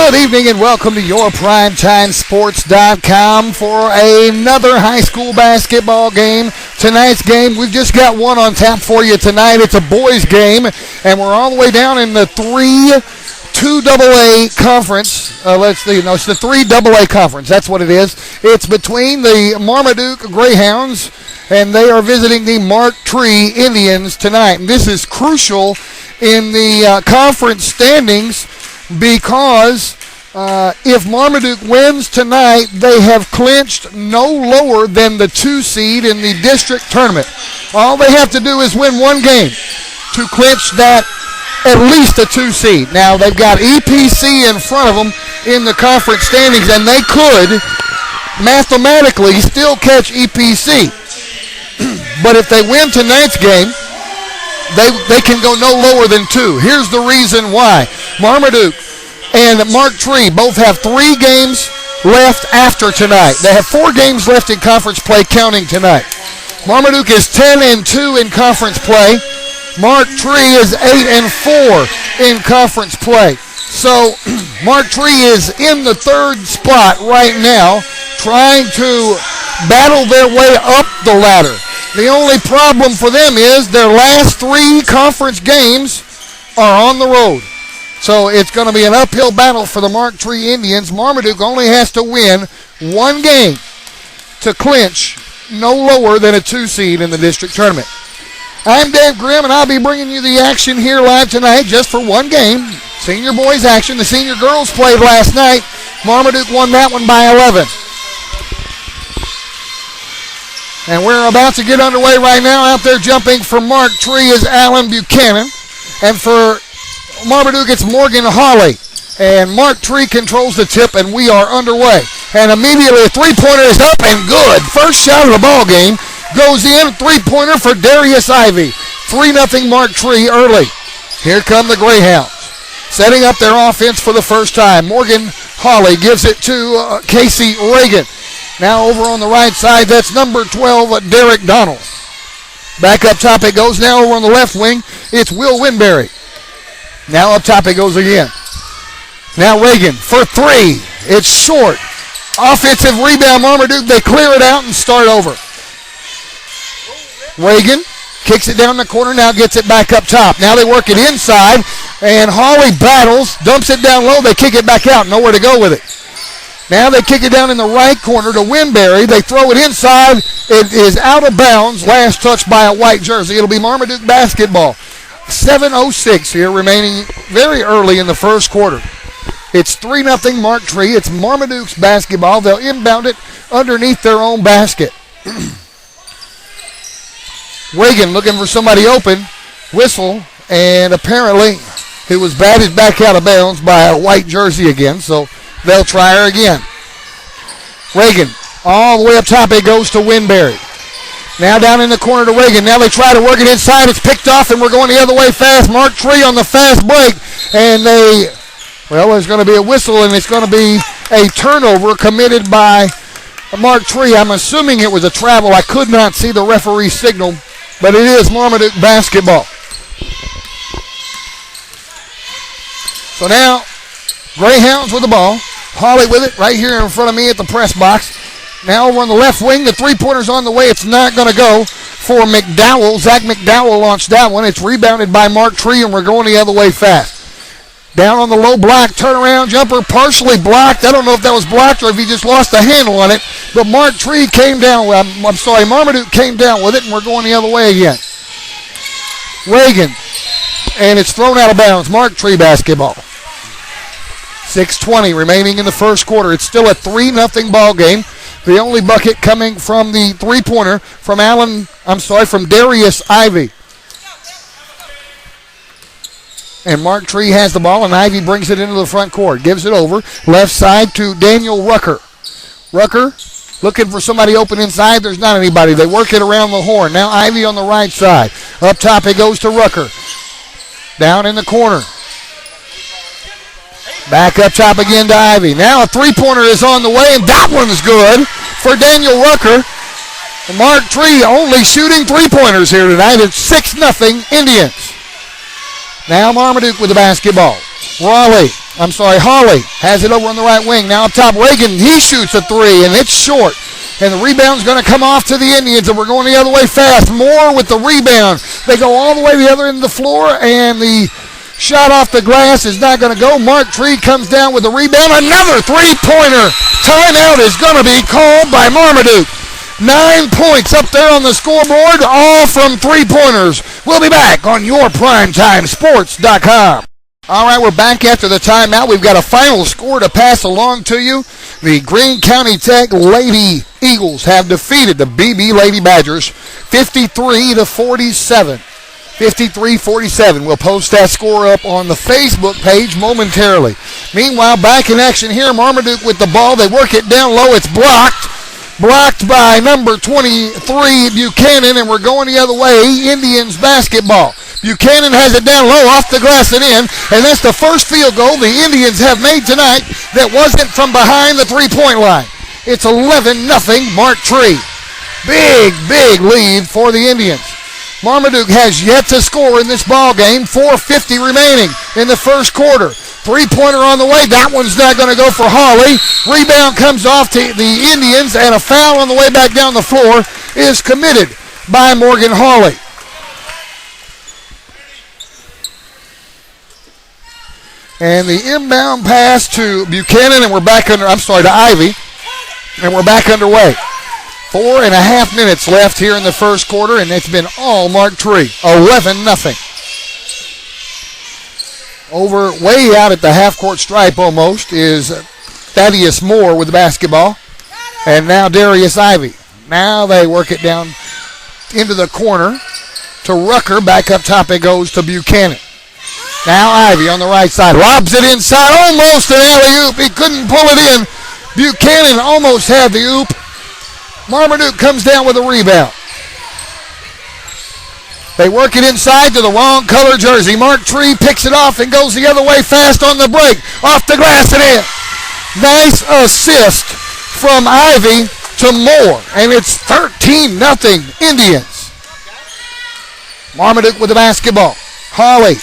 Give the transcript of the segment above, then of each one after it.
Good evening and welcome to YourPrimetimeSports.com for another high school basketball game. Tonight's game, we've just got one on tap for you tonight. It's a boys game, and we're all the way down in the 2AA conference. It's the 3AA conference. That's what it is. It's between the Marmaduke Greyhounds, and they are visiting the Mark Tree Indians tonight. And this is crucial in the conference standings, because if Marmaduke wins tonight, they have clinched no lower than the 2 seed in the district tournament. All they have to do is win one game to clinch that at least a 2 seed. Now, they've got EPC in front of them in the conference standings, and they could mathematically still catch EPC. But if they win tonight's game, they can go no lower than 2. Here's the reason why. Marmaduke and Mark Tree both have 3 games left after tonight. They have 4 games left in conference play counting tonight. Marmaduke is 10-2 in conference play. Mark Tree is 8-4 in conference play. So Mark Tree is in the 3rd spot right now, trying to battle their way up the ladder. The only problem for them is their last 3 conference games are on the road. So it's going to be an uphill battle for the Mark Tree Indians. Marmaduke only has to win 1 game to clinch no lower than a 2 seed in the district tournament. I'm Dave Grimm, and I'll be bringing you the action here live tonight just for 1 game. Senior boys action. The senior girls played last night. Marmaduke won that one by 11. And we're about to get underway right now. Out there jumping for Mark Tree is Alan Buchanan. And for Marmaduke, it's Morgan Hawley. And Mark Tree controls the tip, and we are underway. And immediately a 3-pointer is up and good. First shot of the ball game goes in. 3-pointer for Darius Ivy. 3-0 Mark Tree early. Here come the Greyhounds, setting up their offense for the first time. Morgan Hawley gives it to Casey Reagan. Now over on the right side, that's number 12, Derek Donald. Back up top it goes. Now over on the left wing, it's Will Winberry. Now up top it goes again. Now Reagan for 3. It's short. Offensive rebound, Marmaduke. They clear it out and start over. Reagan kicks it down the corner, now gets it back up top. Now they work it inside, and Hawley battles, dumps it down low. They kick it back out, nowhere to go with it. Now they kick it down in the right corner to Winberry. They throw it inside. It is out of bounds. Last touch by a white jersey. It'll be Marmaduke basketball. 7:06 here remaining very early in the first quarter. It's 3-0 Mark Tree. It's Marmaduke's basketball. They'll inbound it underneath their own basket. Reagan looking for somebody open. Whistle, and apparently it was batted back out of bounds by a white jersey again, so they'll try her again. Reagan, all the way up top, it goes to Winberry. Now down in the corner to Reagan. Now they try to work it inside. It's picked off, and we're going the other way fast. Mark Tree on the fast break, and there's going to be a whistle, and it's going to be a turnover committed by Mark Tree. I'm assuming it was a travel. I could not see the referee signal, but it is Marmaduke basketball. So now, Greyhounds with the ball. Hawley with it right here in front of me at the press box. Now over on the left wing, the 3-pointer's on the way. It's not going to go for McDowell. Zach McDowell launched that one. It's rebounded by Mark Tree, and we're going the other way fast. Down on the low block, turnaround jumper, partially blocked. I don't know if that was blocked or if he just lost the handle on it. But Marmaduke came down with it, and we're going the other way again. Reagan, and it's thrown out of bounds. Mark Tree basketball. 6:20 remaining in the first quarter. It's still a 3-0 ball game. The only bucket coming from the 3-pointer from Darius Ivy. And Mark Tree has the ball, and Ivy brings it into the front court. Gives it over. Left side to Daniel Rucker. Rucker looking for somebody open inside. There's not anybody. They work it around the horn. Now Ivy on the right side. Up top it goes to Rucker. Down in the corner. Back up top again to Ivy. Now a 3-pointer is on the way, and that one's good for Daniel Rucker. Mark Tree only shooting 3-pointers here tonight. It's 6-0 Indians. Now Marmaduke with the basketball. Raleigh Hawley has it over on the right wing. Now up top, Reagan, he shoots a three, and it's short. And the rebound's going to come off to the Indians, and we're going the other way fast. Moore with the rebound. They go all the way to the other end of the floor, and the shot off the glass is not going to go. Mark Tree comes down with the rebound. Another three-pointer. Timeout is going to be called by Marmaduke. 9 points up there on the scoreboard, all from three-pointers. We'll be back on YourPrimetimeSports.com. All right, we're back after the timeout. We've got a final score to pass along to you. The Greene County Tech Lady Eagles have defeated the BB Lady Badgers 53-47. 53-47. We'll post that score up on the Facebook page momentarily. Meanwhile, back in action here, Marmaduke with the ball. They work it down low. It's blocked. Blocked by number 23, Buchanan, and we're going the other way, Indians basketball. Buchanan has it down low, off the glass and in, and that's the first field goal the Indians have made tonight that wasn't from behind the three-point line. It's 11-0 Mark Tree. Big lead for the Indians. Marmaduke has yet to score in this ball game. 4:50 remaining in the first quarter. Three-pointer on the way. That one's not going to go for Hawley. Rebound comes off to the Indians, and a foul on the way back down the floor is committed by Morgan Hawley. And the inbound pass to Buchanan, and we're back to Ivy, and we're back underway. 4.5 minutes left here in the first quarter, and it's been all Mark Tree. 11-0. Over way out at the half-court stripe almost is Thaddeus Moore with the basketball, and now Darius Ivy. Now they work it down into the corner to Rucker. Back up top it goes to Buchanan. Now Ivy on the right side. Lobs it inside. Almost an alley-oop. He couldn't pull it in. Buchanan almost had the oop. Marmaduke comes down with a rebound. They work it inside to the wrong color jersey. Mark Tree picks it off and goes the other way fast on the break. Off the glass and in. Nice assist from Ivy to Moore. And it's 13-0 Indians. Marmaduke with the basketball. Hawley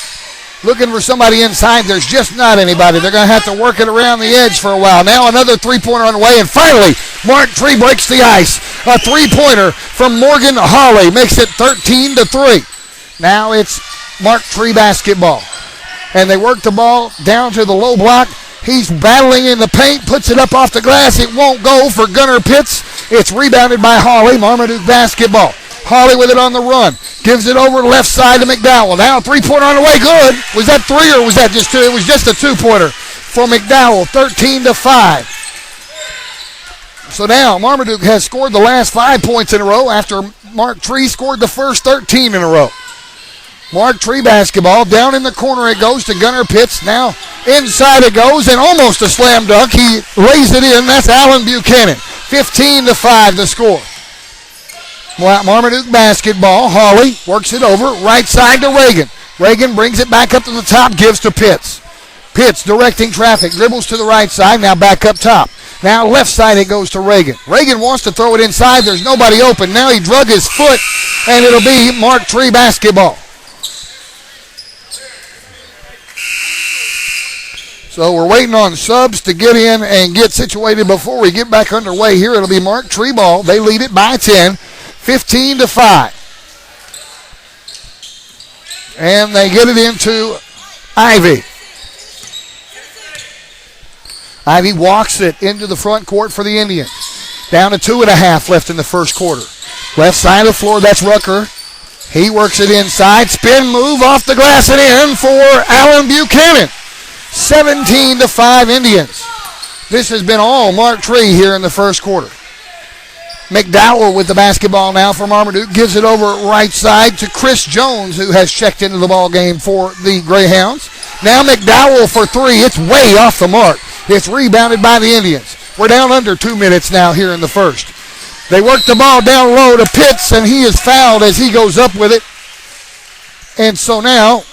looking for somebody inside. There's just not anybody. They're going to have to work it around the edge for a while. Now another three-pointer on the way, and finally, Mark Tree breaks the ice. A three-pointer from Morgan Hawley makes it 13-3. Now it's Mark Tree basketball. And they work the ball down to the low block. He's battling in the paint, puts it up off the glass. It won't go for Gunnar Pitts. It's rebounded by Hawley. Marmaduke basketball. Hawley with it on the run. Gives it over left side to McDowell. Now three-pointer on the way. Good. Was that three or was that just two? It was just a two-pointer for McDowell. 13-5. So now Marmaduke has scored the last 5 points in a row after Mark Tree scored the first 13 in a row. Mark Tree basketball. Down in the corner it goes to Gunnar Pitts. Now inside it goes, and almost a slam dunk. He lays it in. That's Alan Buchanan. 15-5 the score. Marmaduke basketball. Hawley works it over. Right side to Reagan. Reagan brings it back up to the top. Gives to Pitts. Pitts directing traffic. Dribbles to the right side. Now back up top. Now left side it goes to Reagan. Reagan wants to throw it inside. There's nobody open. Now he drug his foot, and it'll be Mark Tree basketball. So we're waiting on subs to get in and get situated before we get back underway here. It'll be Mark Tree ball. They lead it by 10, 15-5. And they get it into Ivy. Ivy walks it into the front court for the Indians. Down to 2.5 left in the first quarter. Left side of the floor, that's Rucker. He works it inside. Spin move off the glass and in for Alan Buchanan. 17-5 Indians. This has been all Mark Tree here in the first quarter. McDowell with the basketball now for Marmaduke. Gives it over right side to Chris Jones, who has checked into the ball game for the Greyhounds. Now McDowell for three. It's way off the mark. It's rebounded by the Indians. We're down under 2 minutes now here in the first. They work the ball down low to Pitts, and he is fouled as he goes up with it. And so now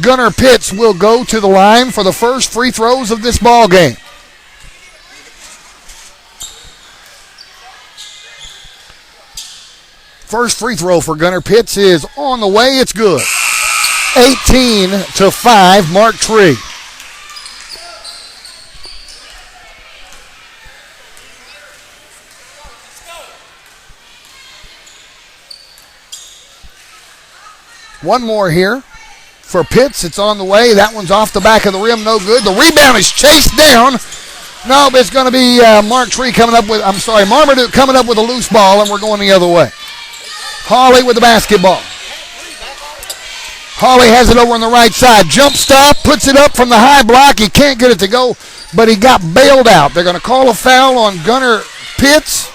Gunnar Pitts will go to the line for the first free throws of this ball game. First free throw for Gunnar Pitts is on the way. It's good. 18-5, Mark Tree. One more here for Pitts. It's on the way. That one's off the back of the rim. No good. The rebound is chased down. No, but it's going to be Marmaduke coming up with a loose ball, and we're going the other way. Hawley with the basketball. Hawley has it over on the right side. Jump stop, puts it up from the high block. He can't get it to go, but he got bailed out. They're going to call a foul on Gunnar Pitts.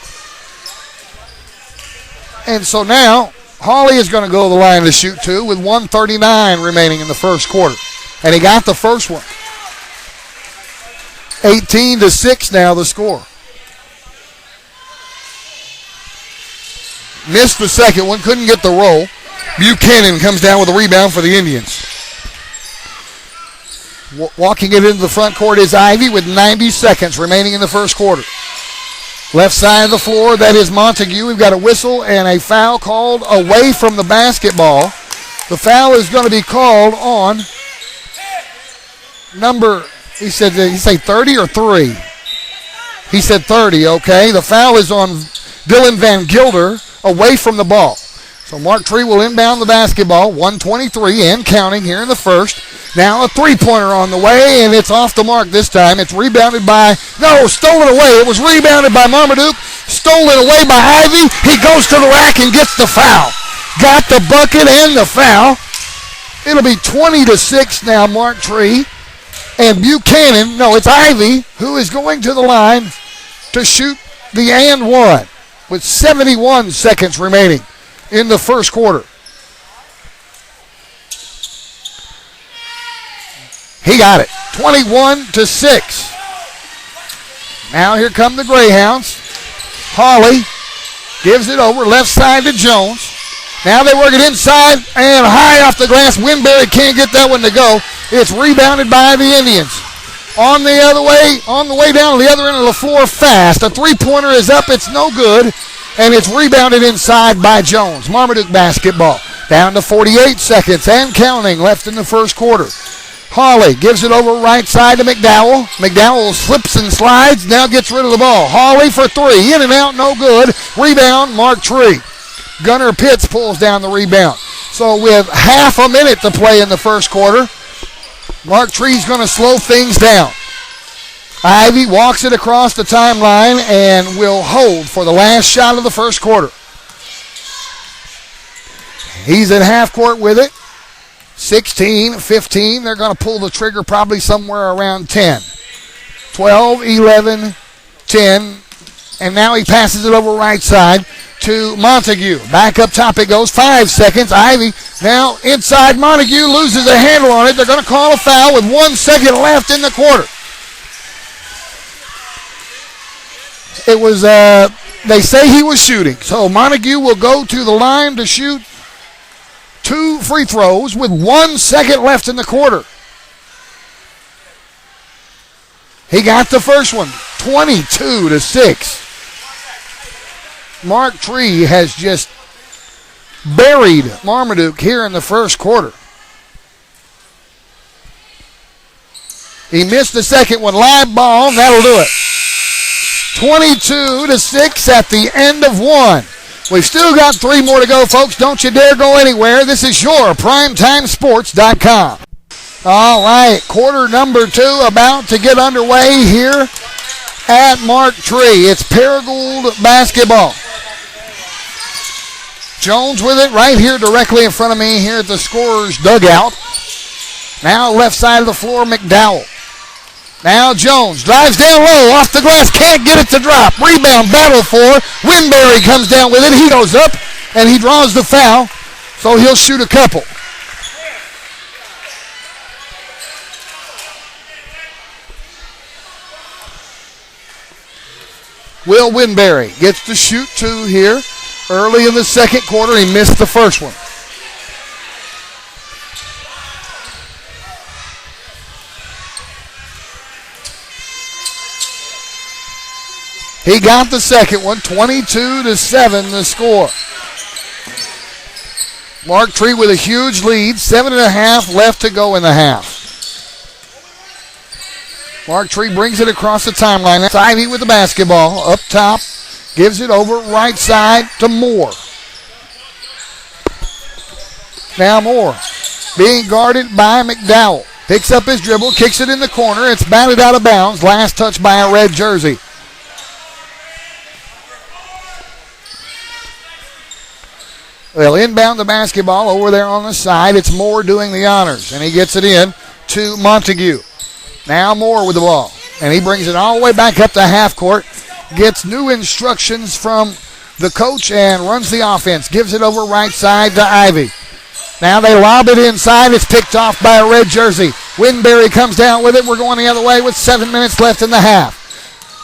And so now Hawley is going to go to the line to shoot two with 1:39 remaining in the first quarter. And he got the first one. 18-6 now the score. Missed the second one, couldn't get the roll. Buchanan comes down with a rebound for the Indians. Walking it into the front court is Ivy with 90 seconds remaining in the first quarter. Left side of the floor, that is Montague. We've got a whistle and a foul called away from the basketball. The foul is going to be called on number, he said 30 or 3? He said 30, okay. The foul is on Dylan Van Gilder away from the ball. So Mark Tree will inbound the basketball, 1:23 and counting here in the first. Now a three-pointer on the way, and it's off the mark this time. It's stolen away. It was rebounded by Marmaduke, stolen away by Ivy. He goes to the rack and gets the foul. Got the bucket and the foul. It'll be 20-6 now, Mark Tree. And Buchanan, it's Ivy, who is going to the line to shoot the and one with 71 seconds remaining in the first quarter. He got it. 21-6. Now here come the Greyhounds. Hawley gives it over left side to Jones. Now they work it inside and high off the glass. Winberry can't get that one to go. It's rebounded by the Indians. On the way down to the other end of the floor fast. A three-pointer is up. It's no good. And it's rebounded inside by Jones. Marmaduke basketball. Down to 48 seconds and counting left in the first quarter. Hawley gives it over right side to McDowell. McDowell slips and slides. Now gets rid of the ball. Hawley for three. In and out. No good. Rebound. Mark Tree. Gunnar Pitts pulls down the rebound. So with half a minute to play in the first quarter, Mark Tree's going to slow things down. Ivy walks it across the timeline and will hold for the last shot of the first quarter. He's at half court with it. 16, 15. They're going to pull the trigger probably somewhere around 10. 12, 11, 10. And now he passes it over right side to Montague. Back up top it goes. 5 seconds. Ivy now inside. Montague loses a handle on it. They're going to call a foul with 1 second left in the quarter. It was, they say he was shooting. So Montague will go to the line to shoot 2 free throws with 1 second left in the quarter. He got the first one, 22-6. Mark Tree has just buried Marmaduke here in the first quarter. He missed the second one. Live ball, that'll do it. 22-6 at the end of one. We've still got 3 more to go, folks. Don't you dare go anywhere. This is YourPrimetimeSports.com. All right, quarter number 2 about to get underway here at Mark Tree. It's Paragould basketball. Jones with it right here directly in front of me here at the scorer's dugout. Now left side of the floor, McDowell. Now Jones drives down low, off the glass, can't get it to drop. Rebound, battle for. Winberry comes down with it. He goes up, and he draws the foul, so he'll shoot a couple. Will Winberry gets to shoot 2 here. Early in the second quarter, he missed the first one. He got the second one, 22-7 the score. Mark Tree with a huge lead, 7.5 left to go in the half. Mark Tree brings it across the timeline. That's Ivy with the basketball. Up top, gives it over right side to Moore. Now Moore being guarded by McDowell. Picks up his dribble, kicks it in the corner. It's batted out of bounds. Last touch by a red jersey. They'll inbound the basketball over there on the side. It's Moore doing the honors, and he gets it in to Montague. Now Moore with the ball, and he brings it all the way back up to half court. Gets new instructions from the coach and runs the offense. Gives it over right side to Ivy. Now they lob it inside. It's picked off by a red jersey. Winberry comes down with it. We're going the other way with 7 minutes left in the half.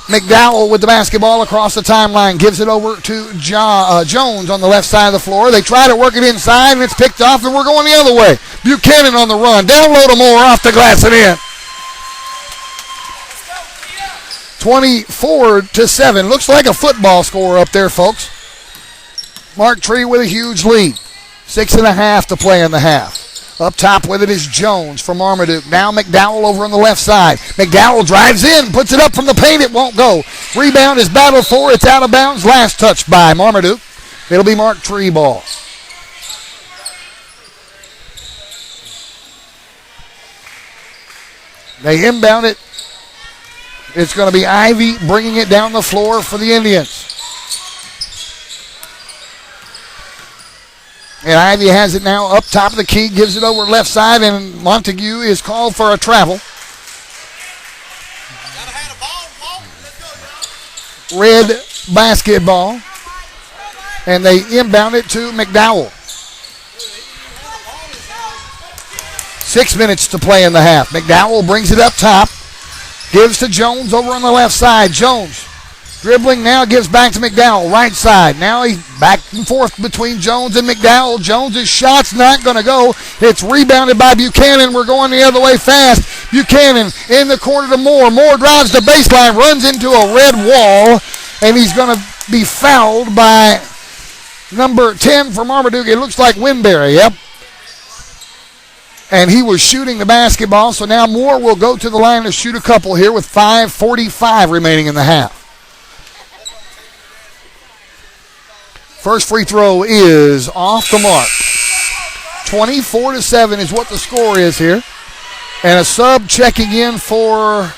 McDowell with the basketball across the timeline. Gives it over to Jones on the left side of the floor. They try to work it inside, and it's picked off, and we're going the other way. Buchanan on the run. Down low to Moore, off the glass and in. 24-7. Looks like a football score up there, folks. Mark Tree with a huge lead. 6.5 to play in the half. Up top with it is Jones from Marmaduke. Now McDowell over on the left side. McDowell drives in, puts it up from the paint. It won't go. Rebound is battled for. It's out of bounds. Last touch by Marmaduke. It'll be Mark Tree ball. They inbound it. It's going to be Ivy bringing it down the floor for the Indians. And Ivy has it now up top of the key, gives it over left side, and Montague is called for a travel. Red basketball. And they inbound it to McDowell. 6 minutes to play in the half. McDowell brings it up top. Gives to Jones over on the left side. Jones dribbling now, gives back to McDowell, right side. Now he's back and forth between Jones and McDowell. Jones' shot's not going to go. It's rebounded by Buchanan. We're going the other way fast. Buchanan in the corner to Moore. Moore drives the baseline, runs into a red wall, and he's going to be fouled by number 10 for Marmaduke. It looks like Winberry, yep. And he was shooting the basketball, so now Moore will go to the line to shoot a couple here with 5:45 remaining in the half. First free throw is off the mark. 24-7 is what the score is here. And a sub checking in for,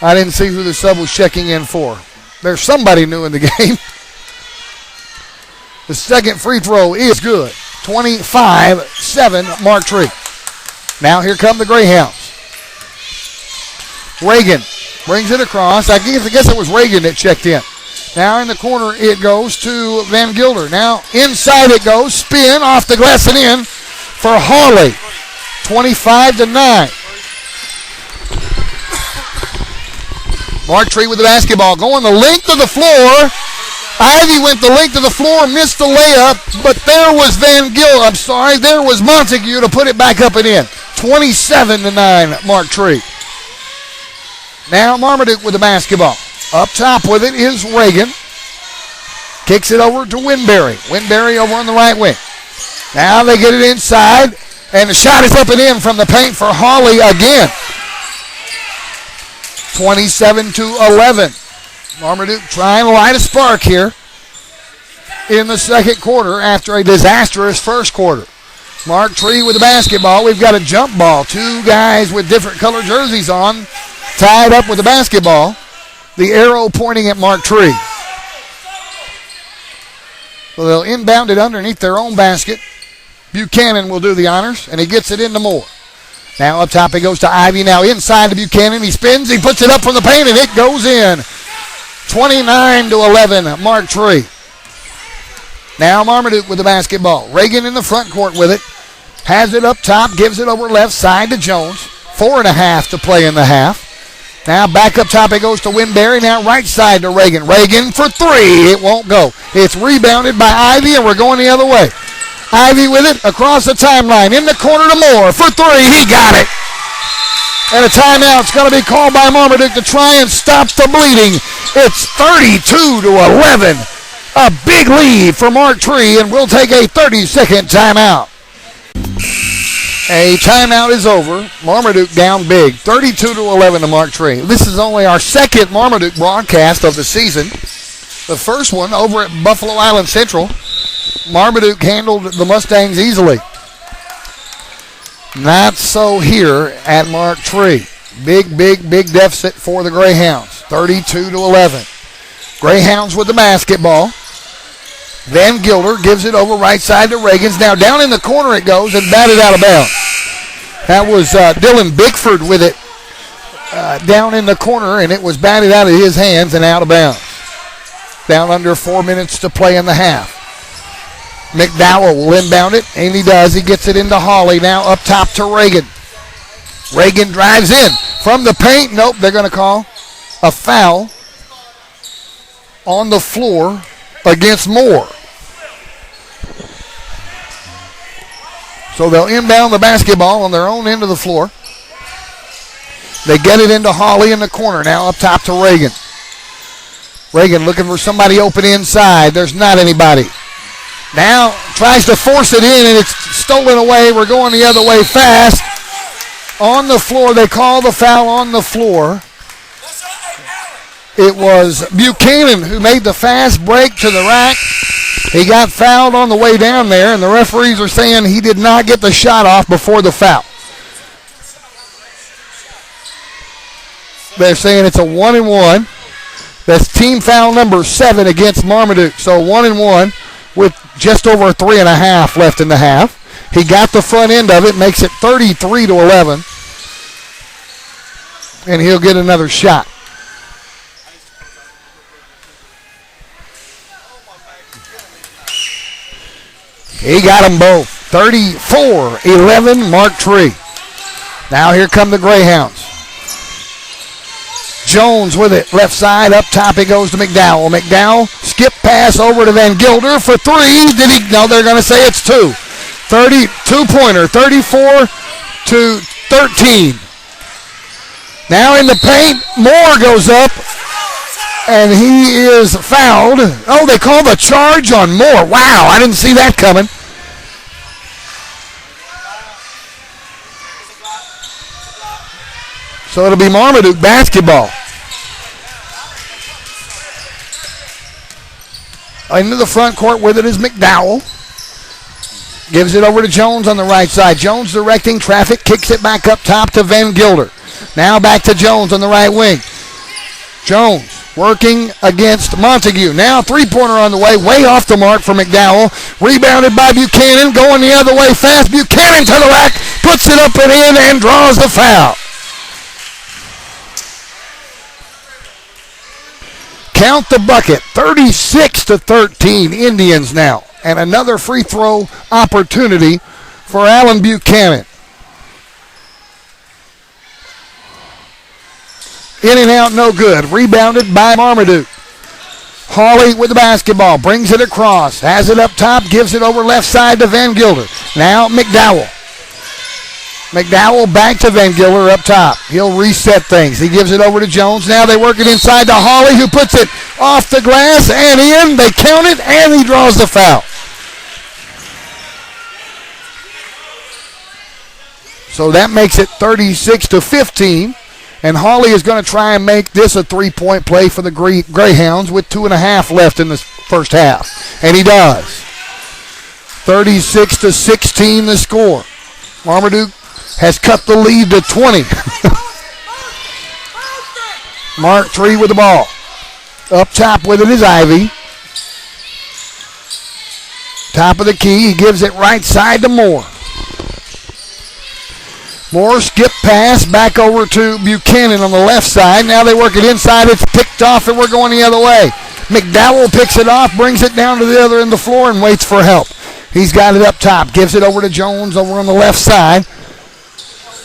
I didn't see who the sub was checking in for. There's somebody new in the game. The second free throw is good. 25-7, Mark Tree. Now here come the Greyhounds. Reagan brings it across. I guess it was Reagan that checked in. Now in the corner it goes to Van Gilder. Now inside it goes. Spin off the glass and in for Hawley. 25-9. Mark Tree with the basketball. Going the length of the floor. Ivy went the length of the floor, missed the layup, but there was there was Montague to put it back up and in. 27-9, Mark Tree. Now Marmaduke with the basketball. Up top with it is Reagan. Kicks it over to Winberry. Winberry over on the right wing. Now they get it inside, and the shot is up and in from the paint for Hawley again. 27-11. Marmaduke trying to light a spark here in the second quarter after a disastrous first quarter. Mark Tree with the basketball. We've got a jump ball. Two guys with different color jerseys on tied up with the basketball. The arrow pointing at Mark Tree. So they'll inbound it underneath their own basket. Buchanan will do the honors, and he gets it into Moore. Now up top it goes to Ivy. Now inside to Buchanan. He spins. He puts it up from the paint, and it goes in. 29-11, Mark Tree. Now Marmaduke with the basketball. Reagan in the front court with it. Has it up top, gives it over left side to Jones. 4.5 to play in the half. Now back up top it goes to Winberry. Now right side to Reagan. Reagan for three. It won't go. It's rebounded by Ivy, and we're going the other way. Ivy with it across the timeline. In the corner to Moore for three. He got it. And a timeout's going to be called by Marmaduke to try and stop the bleeding. It's 32-11. A big lead for Mark Tree, and we'll take a 30-second timeout. A timeout is over. Marmaduke down big. 32-11 to Mark Tree. This is only our second Marmaduke broadcast of the season. The first one over at Buffalo Island Central. Marmaduke handled the Mustangs easily. Not so here at Mark Tree. Big deficit for the Greyhounds, 32-11. Greyhounds with the basketball. Van Gilder gives it over right side to Reagans. Now down in the corner it goes and batted out of bounds. That was Dylan Bickford with it down in the corner, and it was batted out of his hands and out of bounds. Down under 4 minutes to play in the half. McDowell will inbound it, and he does. He gets it into Hawley. Now up top to Reagan. Reagan drives in from the paint. Nope, they're going to call a foul on the floor against Moore. So they'll inbound the basketball on their own end of the floor. They get it into Hawley in the corner. Now up top to Reagan. Reagan looking for somebody open inside. There's not anybody. Now tries to force it in, and it's stolen away. We're going the other way fast. On the floor, they call the foul on the floor. It was Buchanan who made the fast break to the rack. He got fouled on the way down there, and the referees are saying he did not get the shot off before the foul. They're saying it's a 1-and-1. That's team foul number 7 against Marmaduke. So 1-and-1 with just over 3.5 left in the half. He got the front end of it, makes it 33-11. And he'll get another shot. He got them both. 34-11, Mark Tree. Now here come the Greyhounds. Jones with it, left side, up top it goes to McDowell. McDowell, skip pass over to Van Gilder for 3. Did he? No, they're going to say it's 2. 32-pointer, 34-13. Now in the paint, Moore goes up, and he is fouled. Oh, they call the charge on Moore. Wow, I didn't see that coming. So it'll be Marmaduke basketball. Into the front court with it is McDowell. Gives it over to Jones on the right side. Jones directing traffic, kicks it back up top to Van Gilder. Now back to Jones on the right wing. Jones working against Montague. Now three-pointer on the way off the mark for McDowell. Rebounded by Buchanan, going the other way fast. Buchanan to the rack, puts it up and in, and draws the foul. Count the bucket, 36-13 Indians now. And another free throw opportunity for Alan Buchanan. In and out, no good. Rebounded by Marmaduke. Hawley with the basketball, brings it across, has it up top, gives it over left side to Van Gilder. Now McDowell. McDowell back to Van Gilder up top. He'll reset things. He gives it over to Jones. Now they work it inside to Hawley, who puts it off the glass and in. They count it, and he draws the foul. So that makes it 36-15. And Hawley is going to try and make this a three-point play for the Greyhounds with 2.5 left in the first half. And he does. 36-16 the score. Marmaduke has cut the lead to 20. Mark Tree with the ball. Up top with it is Ivy. Top of the key. He gives it right side to Moore. Moore skip pass back over to Buchanan on the left side. Now they work it inside. It's picked off, and we're going the other way. McDowell picks it off, brings it down to the other end of the floor, and waits for help. He's got it up top. Gives it over to Jones over on the left side.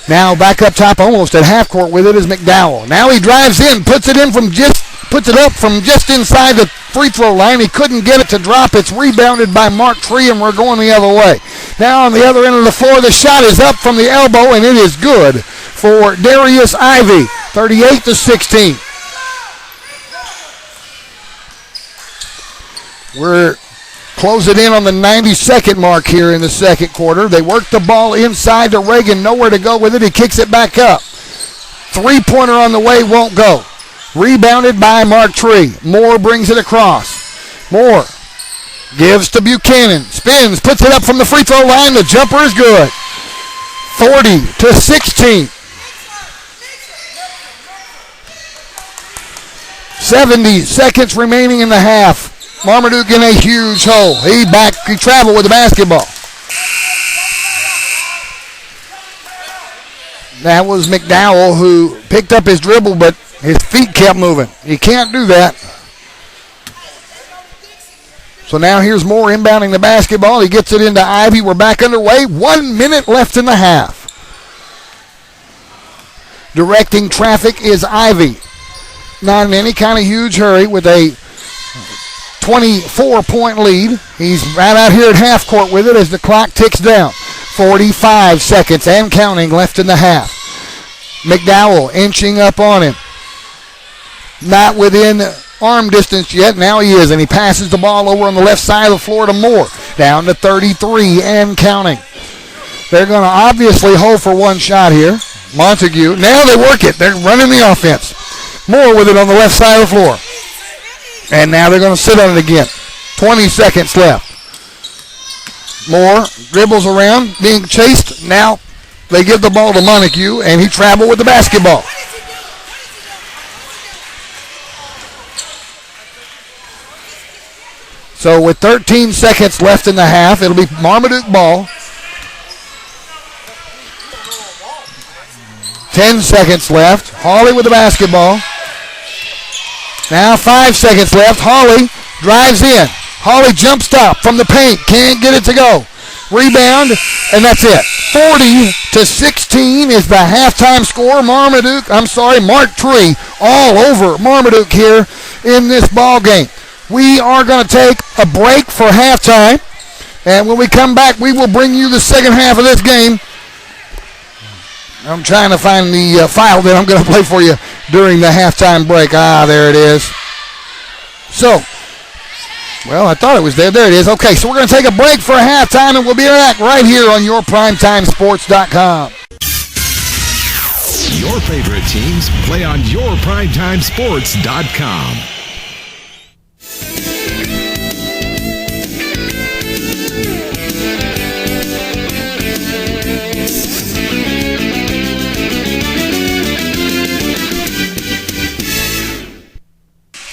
Now back up top almost at half court with it is McDowell. Now he drives in, puts it up from just inside the free throw line. He couldn't get it to drop. It's rebounded by Mark Tree, and we're going the other way. Now on the other end of the floor, the shot is up from the elbow, and it is good for Darius Ivy, 38-16. We're closing in on the 90-second mark here in the second quarter. They work the ball inside to Reagan, nowhere to go with it. He kicks it back up. Three-pointer on the way, won't go. Rebounded by Mark Tree. Moore brings it across. Moore gives to Buchanan. Spins, puts it up from the free throw line. The jumper is good. 40-16. 70 seconds remaining in the half. Marmaduke in a huge hole. He traveled with the basketball. That was McDowell who picked up his dribble, but his feet kept moving. He can't do that. So now here's Moore inbounding the basketball. He gets it into Ivy. We're back underway. 1 minute left in the half. Directing traffic is Ivy. Not in any kind of huge hurry with a 24-point lead. He's right out here at half court with it as the clock ticks down. 45 seconds and counting left in the half. McDowell inching up on him. Not within arm distance yet. Now he is, and he passes the ball over on the left side of the floor to Moore. Down to 33 and counting. They're going to obviously hold for one shot here. Montague. Now they work it. They're running the offense. Moore with it on the left side of the floor. And now they're going to sit on it again. 20 seconds left. Moore dribbles around, being chased. Now they give the ball to Montague, and he traveled with the basketball. So with 13 seconds left in the half, it'll be Marmaduke ball. 10 seconds left. Hawley with the basketball. Now 5 seconds left. Hawley drives in. Hawley jump stop from the paint. Can't get it to go. Rebound, and that's it. 40-16 is the halftime score. Mark Tree all over Marmaduke here in this ball game. We are going to take a break for halftime, and when we come back, we will bring you the second half of this game. I'm trying to find the file that I'm going to play for you during the halftime break. There it is. So, well, I thought it was there. There it is. Okay, so we're going to take a break for halftime, and we'll be back right here on YourPrimetimeSports.com. Your favorite teams play on YourPrimetimeSports.com.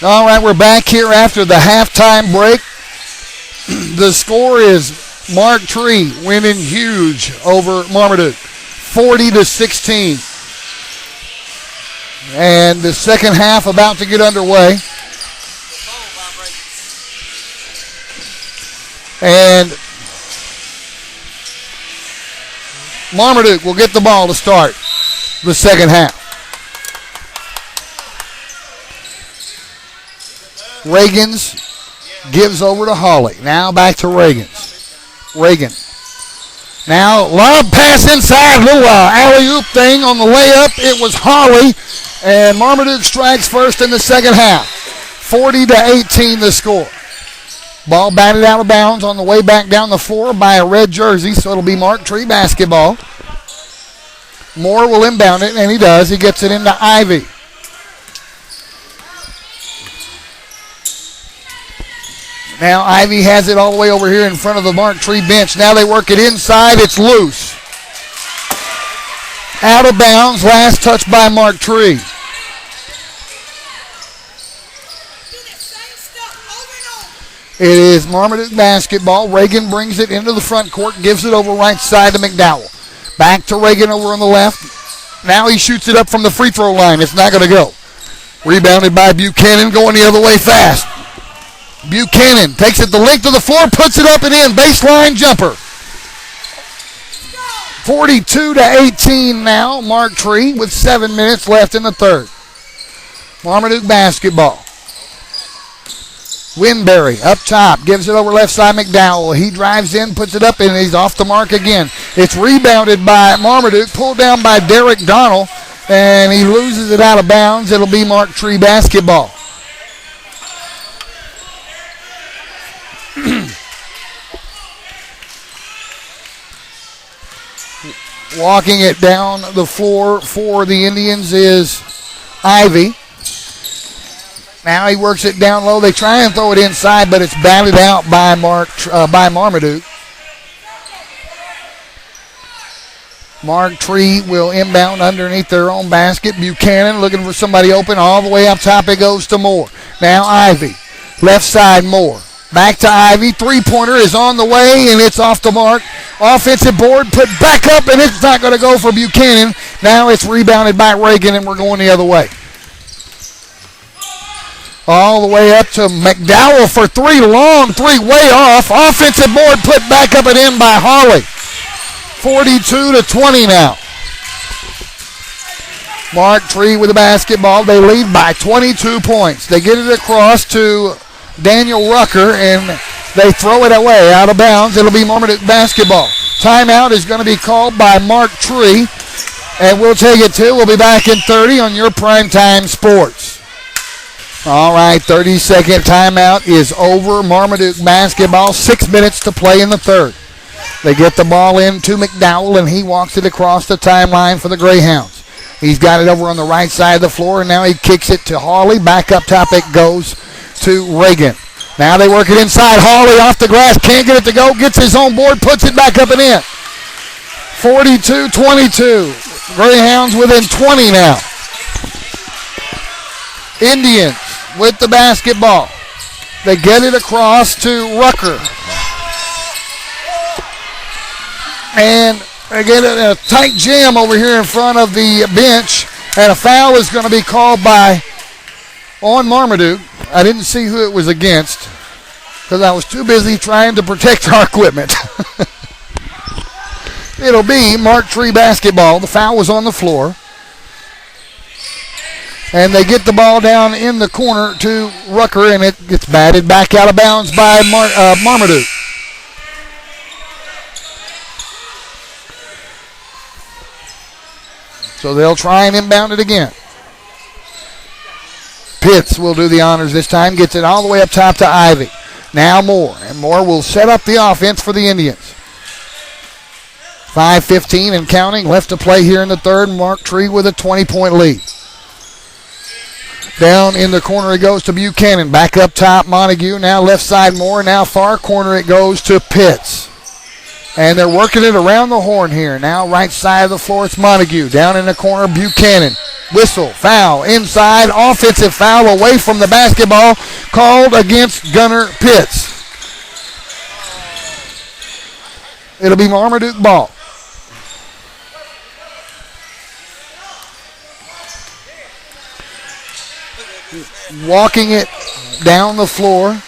All right, we're back here after the halftime break. The score is Mark Tree winning huge over Marmaduke, 40-16. And the second half about to get underway. And Marmaduke will get the ball to start the second half. Reagans gives over to Hawley. Now back to Reagans. Reagan. Now lob pass inside. Little alley-oop thing on the layup. It was Hawley. And Marmaduke strikes first in the second half. 40-18 the score. Ball batted out of bounds on the way back down the floor by a red jersey. So it'll be Mark Tree basketball. Moore will inbound it, and he does. He gets it into Ivy. Now Ivy has it all the way over here in front of the Mark Tree bench. Now they work it inside. It's loose. Out of bounds. Last touch by Mark Tree. It is Marmaduke basketball. Reagan brings it into the front court, gives it over right side to McDowell. Back to Reagan over on the left. Now he shoots it up from the free throw line. It's not going to go. Rebounded by Buchanan, going the other way fast. Buchanan takes it the length of the floor, puts it up and in. Baseline jumper. 42-18 now. Mark Tree with 7 minutes left in the third. Marmaduke basketball. Winberry up top, gives it over left side McDowell. He drives in, puts it up, and he's off the mark again. It's rebounded by Marmaduke, pulled down by Derek Donnell, and he loses it out of bounds. It'll be Mark Tree basketball. Walking it down the floor for the Indians is Ivy. Now he works it down low. They try and throw it inside, but it's batted out by Marmaduke. Mark Tree will inbound underneath their own basket. Buchanan looking for somebody open. All the way up top it goes to Moore. Now Ivy. Left side Moore. Back to Ivy. Three-pointer is on the way, and it's off the mark. Offensive board put back up, and it's not going to go for Buchanan. Now it's rebounded by Reagan, and we're going the other way. All the way up to McDowell for three. Long three, way off. Offensive board put back up and in by Hawley. 42-20 now. Mark Tree with the basketball. They lead by 22 points. They get it across to Daniel Rucker, and they throw it away out of bounds. It'll be Marmaduke basketball. Timeout is going to be called by Mark Tree, and we'll take it to. We'll be back in 30 on your Primetime Sports. All right, 30-second timeout is over. Marmaduke basketball, 6 minutes to play in the third. They get the ball in to McDowell, and he walks it across the timeline for the Greyhounds. He's got it over on the right side of the floor, and now he kicks it to Hawley. Back up top it goes to Reagan. Now they work it inside. Hawley off the glass, can't get it to go. Gets his own board, puts it back up and in. 42-22. Greyhounds within 20 now. Indians with the basketball. They get it across to Rucker. And again, a tight jam over here in front of the bench. And a foul is going to be called on Marmaduke. I didn't see who it was against because I was too busy trying to protect our equipment. It'll be Mark Tree basketball. The foul was on the floor. And they get the ball down in the corner to Rucker, and it gets batted back out of bounds by Marmaduke. So they'll try and inbound it again. Pitts will do the honors this time. Gets it all the way up top to Ivy. Now Moore. And Moore will set up the offense for the Indians. 5:15 and counting left to play here in the third. Mark Tree with a 20-point lead. Down in the corner it goes to Buchanan. Back up top, Montague. Now left side Moore. Now far corner it goes to Pitts. And they're working it around the horn here. Now right side of the floor, it's Montague. Down in the corner, Buchanan. Whistle, foul, inside, offensive foul away from the basketball called against Gunnar Pitts. It'll be Marmaduke ball. Walking it down the floor.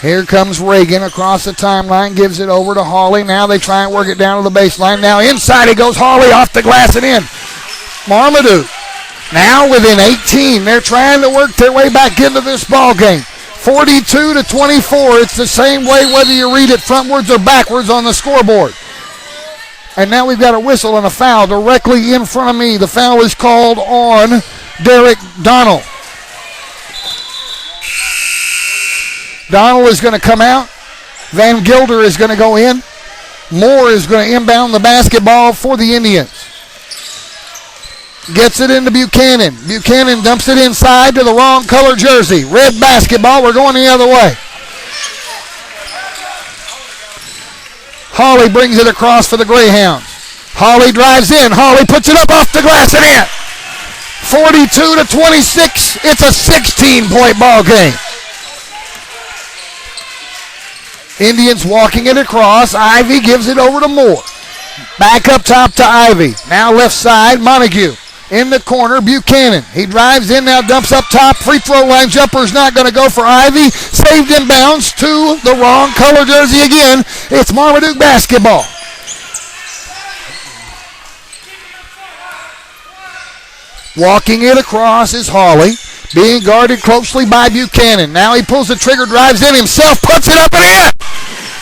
Here comes Reagan across the timeline, gives it over to Hawley. Now they try and work it down to the baseline. Now inside it goes Hawley off the glass and in. Marmaduke now within 18. They're trying to work their way back into this ball game. 42-24. It's the same way whether you read it frontwards or backwards on the scoreboard. And now we've got a whistle and a foul directly in front of me. The foul is called on Derek Donnell. Donnell is going to come out. Van Gilder is going to go in. Moore is going to inbound the basketball for the Indians. Gets it into Buchanan. Buchanan dumps it inside to the wrong color jersey. Red basketball. We're going the other way. Hawley brings it across for the Greyhounds. Hawley drives in. Hawley puts it up off the glass and in. 42-26. It's a 16-point ball game. Indians walking it across. Ivy gives it over to Moore. Back up top to Ivy. Now left side, Montague. In the corner, Buchanan. He drives in, now dumps up top. Free throw line jumper's not going to go for Ivy. Saved in bounds to the wrong color jersey again. It's Marmaduke basketball. Walking it across is Hawley. Being guarded closely by Buchanan. Now he pulls the trigger, drives in himself, puts it up and in.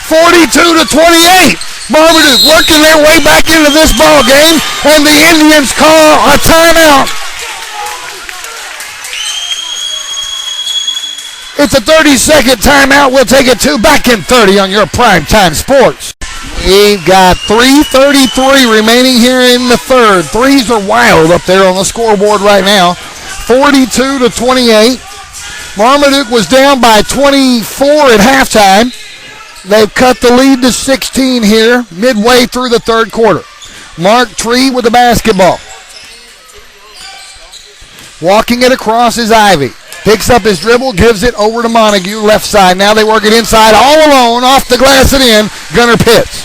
42-28. Marmaduke working their way back into this ball game, and the Indians call a timeout. It's a 30-second timeout. We'll take it to back in 30 on your Primetime Sports. We've got 3:33 remaining here in the third. Threes are wild up there on the scoreboard right now. 42-28. Marmaduke was down by 24 at halftime. They've cut the lead to 16 here midway through the third quarter. Mark Tree with the basketball. Walking it across is Ivy. Picks up his dribble, gives it over to Montague, left side. Now they work it inside all alone, off the glass and in. Gunner Pitts,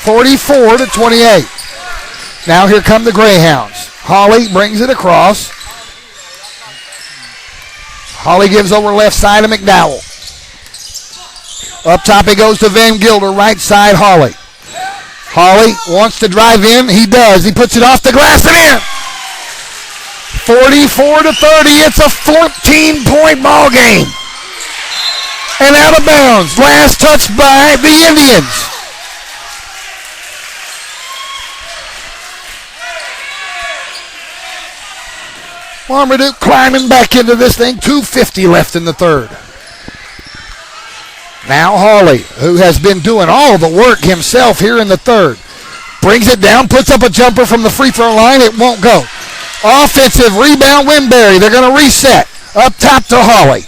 44-28. Now here come the Greyhounds. Holly brings it across. Holly gives over left side to McDowell. Up top it goes to Van Gilder, right side Holly. Holly wants to drive in. He does. He puts it off the glass and in. 44-30. It's a 14-point ball game. And out of bounds. Last touch by the Indians. Marmaduke climbing back into this thing. 2:50 left in the third. Now Hawley, who has been doing all the work himself here in the third, brings it down, puts up a jumper from the free throw line. It won't go. Offensive rebound, Winberry. They're going to reset. Up top to Hawley.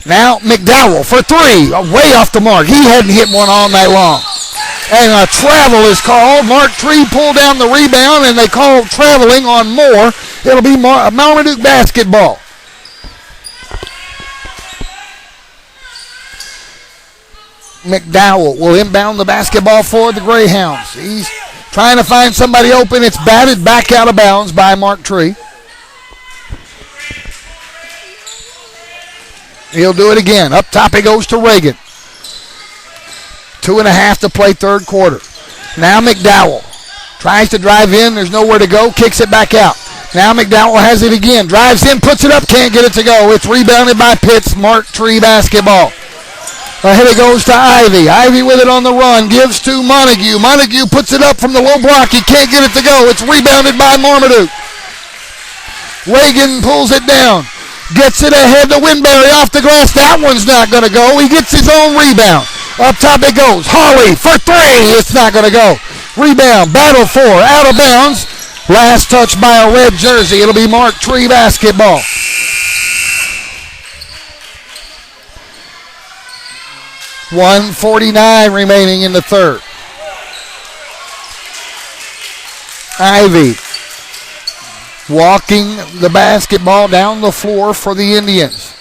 Now McDowell for three. Way off the mark. He hadn't hit one all night long. And a travel is called. Mark Tree pulled down the rebound, and they call traveling on Moore. It'll be Marmaduke basketball. McDowell will inbound the basketball for the Greyhounds. He's trying to find somebody open. It's batted back out of bounds by Mark Tree. He'll do it again. Up top it goes to Reagan. 2.5 to play third quarter. Now McDowell tries to drive in. There's nowhere to go. Kicks it back out. Now McDowell has it again. Drives in, puts it up, can't get it to go. It's rebounded by Pitts. Mark Tree basketball. Ahead it goes to Ivy. Ivy with it on the run. Gives to Montague. Montague puts it up from the low block. He can't get it to go. It's rebounded by Marmaduke. Reagan pulls it down. Gets it ahead to Winberry off the glass. That one's not going to go. He gets his own rebound. Up top it goes. Hawley for three. It's not going to go. Rebound. Battle for. Out of bounds. Last touch by a red jersey. It'll be Mark Tree basketball. .149 remaining in the third. Ivy walking the basketball down the floor for the Indians.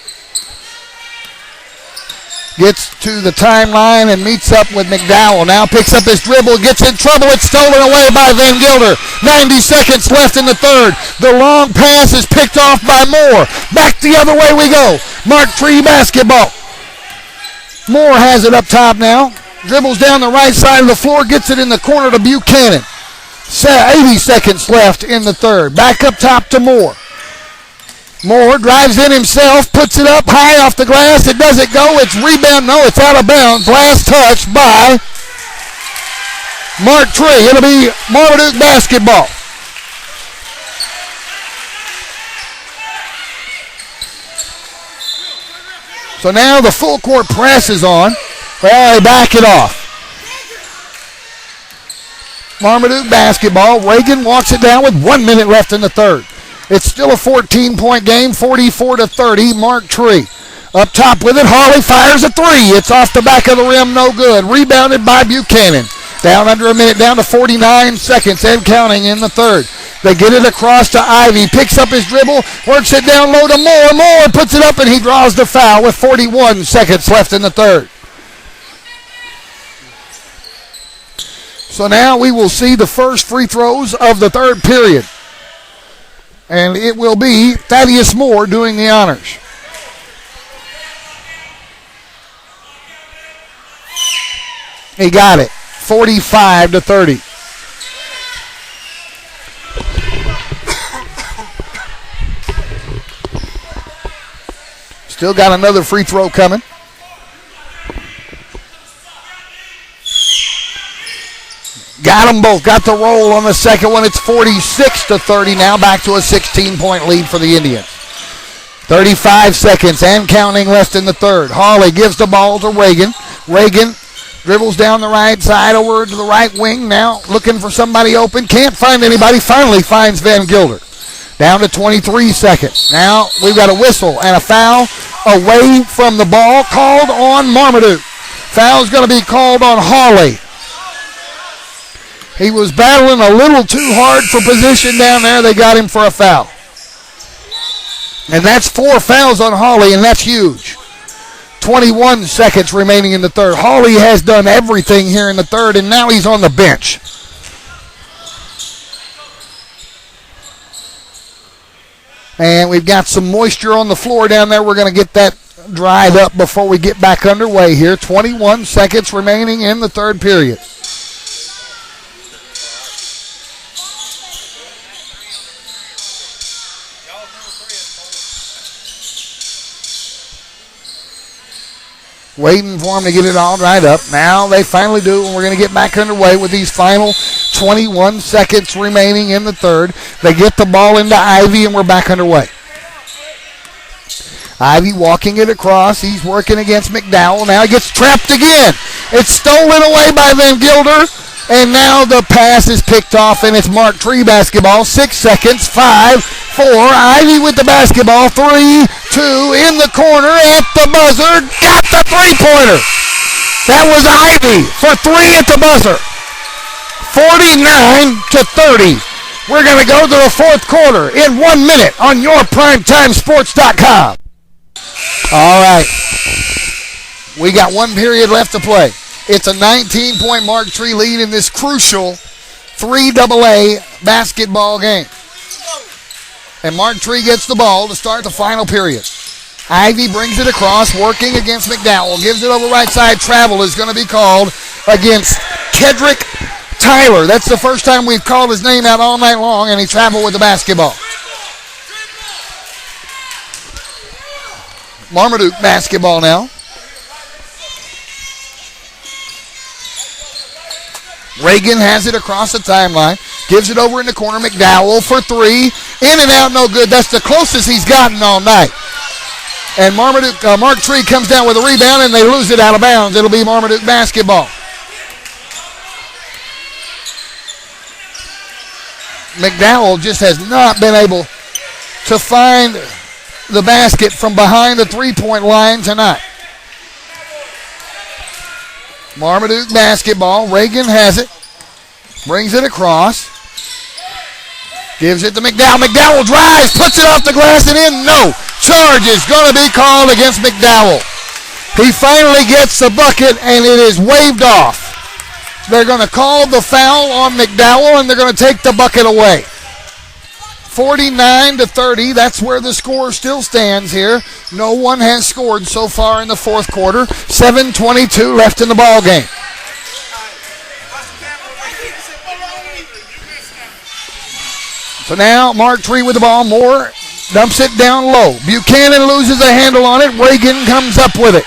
Gets to the timeline and meets up with McDowell. Now picks up his dribble, gets in trouble. It's stolen away by Van Gilder. 90 seconds left in the third. The long pass is picked off by Moore. Back the other way we go. Mark Tree basketball. Moore has it up top now. Dribbles down the right side of the floor. Gets it in the corner to Buchanan. 80 seconds left in the third. Back up top to Moore. Moore drives in himself. Puts it up high off the glass. It doesn't go. It's rebound. No, it's out of bounds. Last touch by Mark Tree. It'll be Marmaduke basketball. So now the full court press is on. Well, they back it off. Marmaduke basketball. Reagan walks it down with 1 minute left in the third. It's still a 14-point game, 44-30. Mark Tree. Up top with it. Hawley fires a three. It's off the back of the rim. No good. Rebounded by Buchanan. Down under a minute, down to 49 seconds and counting in the third. They get it across to Ivy. Picks up his dribble. Works it down low to Moore. Moore puts it up and he draws the foul with 41 seconds left in the third. So now we will see the first free throws of the third period. And it will be Thaddeus Moore doing the honors. He got it. 45-30. Still got another free throw coming. Got them both. Got the roll on the second one. It's 46-30 now. Back to a 16-point lead for the Indians. 35 seconds and counting left in the third. Hawley gives the ball to Reagan. Reagan dribbles down the right side over to the right wing. Now looking for somebody open. Can't find anybody. Finally finds Van Gilder. Down to 23 seconds. Now we've got a whistle and a foul away from the ball called on Marmaduke. Foul's going to be called on Hawley. He was battling a little too hard for position down there. They got him for a foul. And that's 4 fouls on Hawley, and that's huge. 21 seconds remaining in the third. Hawley has done everything here in the third, and now he's on the bench. And we've got some moisture on the floor down there. We're going to get that dried up before we get back underway here. 21 seconds remaining in the third period. Waiting for them to get it all dried up. Now they finally do, and we're going to get back underway with these final 21 seconds remaining in the third. They get the ball into Ivy, and we're back underway. Ivy walking it across. He's working against McDowell. Now he gets trapped again. It's stolen away by Van Gilder, and now the pass is picked off, and it's Mark Tree basketball. 6 seconds, 5, 4. Ivy with the basketball. 3, 2 in the corner at the buzzer. Got the three-pointer. That was Ivy for 3 at the buzzer. 49-30. We're going to go to the fourth quarter in 1 minute on YourPrimetimeSports.com. All right. We got 1 period left to play. It's a 19-point Mark Tree lead in this crucial 3AA basketball game. And Mark Tree gets the ball to start the final period. Ivy brings it across, working against McDowell. Gives it over right side. Travel is going to be called against Kedrick Tyler. That's the first time we've called his name out all night long, and he traveled with the basketball. Marmaduke basketball now. Reagan has it across the timeline. Gives it over in the corner. McDowell for 3. In and out, no good. That's the closest he's gotten all night. And Mark Tree comes down with a rebound, and they lose it out of bounds. It'll be Marmaduke basketball. McDowell just has not been able to find the basket from behind the three-point line tonight. Marmaduke basketball. Reagan has it. Brings it across. Gives it to McDowell. McDowell drives. Puts it off the glass and in. No. Charge is going to be called against McDowell. He finally gets the bucket, and it is waved off. They're going to call the foul on McDowell, and they're going to take the bucket away. 49-30. That's where the score still stands here. No one has scored so far in the fourth quarter. 7:22 left in the ball game. So now Mark Tree with the ball. Moore dumps it down low. Buchanan loses a handle on it. Reagan comes up with it.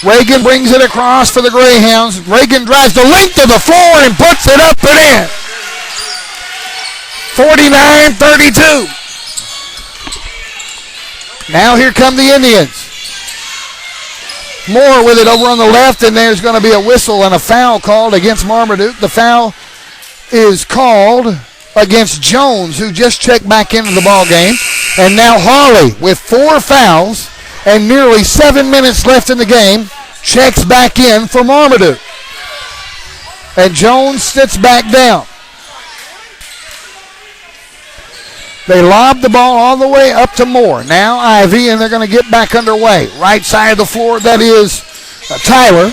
Reagan brings it across for the Greyhounds. Reagan drives the length of the floor and puts it up and in. 49-32. Now here come the Indians. Moore with it over on the left, and there's going to be a whistle and a foul called against Marmaduke. The foul is called against Jones, who just checked back into the ball game. And now Hawley, with 4 fouls and nearly 7 minutes left in the game, checks back in for Marmaduke. And Jones sits back down. They lob the ball all the way up to Moore. Now Ivy, and they're going to get back underway. Right side of the floor, that is Tyler.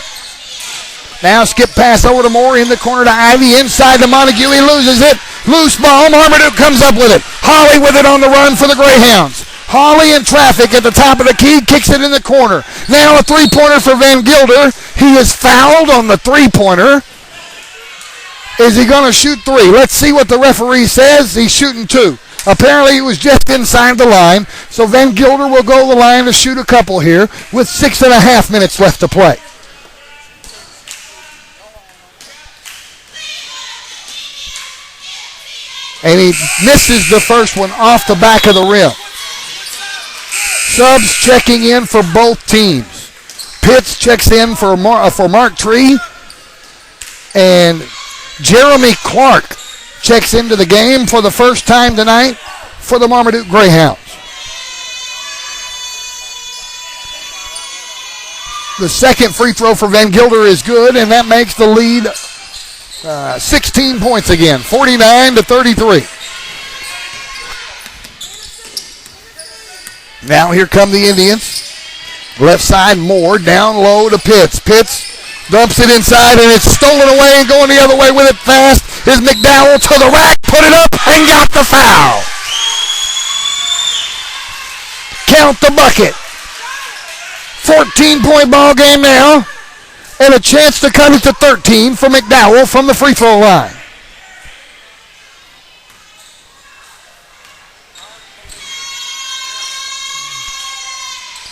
Now skip pass over to Moore in the corner to Ivy. Inside to Montague. He loses it. Loose ball. Marmaduke comes up with it. Hawley with it on the run for the Greyhounds. Hawley in traffic at the top of the key. Kicks it in the corner. Now a three-pointer for Van Gilder. He is fouled on the three-pointer. Is he going to shoot 3? Let's see what the referee says. He's shooting 2. Apparently he was just inside the line. So Van Gilder will go to the line to shoot a couple here with 6.5 minutes left to play. And he misses the first one off the back of the rim. Subs checking in for both teams. Pitts checks in for Mark Tree. And Jeremy Clark checks into the game for the first time tonight for the Marmaduke Greyhounds. The second free throw for Van Gilder is good, and that makes the lead 16 points again, 49-33. Now here come the Indians. Left side, Moore, down low to Pitts. Pitts dumps it inside, and it's stolen away, and going the other way with it fast is McDowell to the rack, put it up, and got the foul. Count the bucket. 14-point ball game now, and a chance to cut it to 13 for McDowell from the free throw line.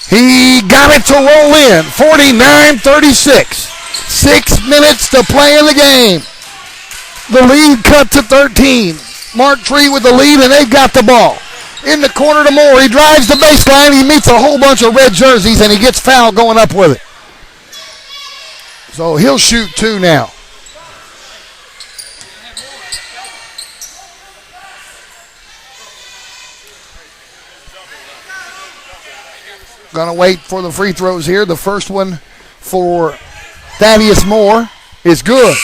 He got it to roll in, 49-36. 6 minutes to play in the game. The lead cut to 13. Mark Tree with the lead, and they've got the ball. In the corner to Moore. He drives the baseline. He meets a whole bunch of red jerseys, and he gets fouled going up with it. So he'll shoot two now. Going to wait for the free throws here. The first one for Thaddeus Moore is good.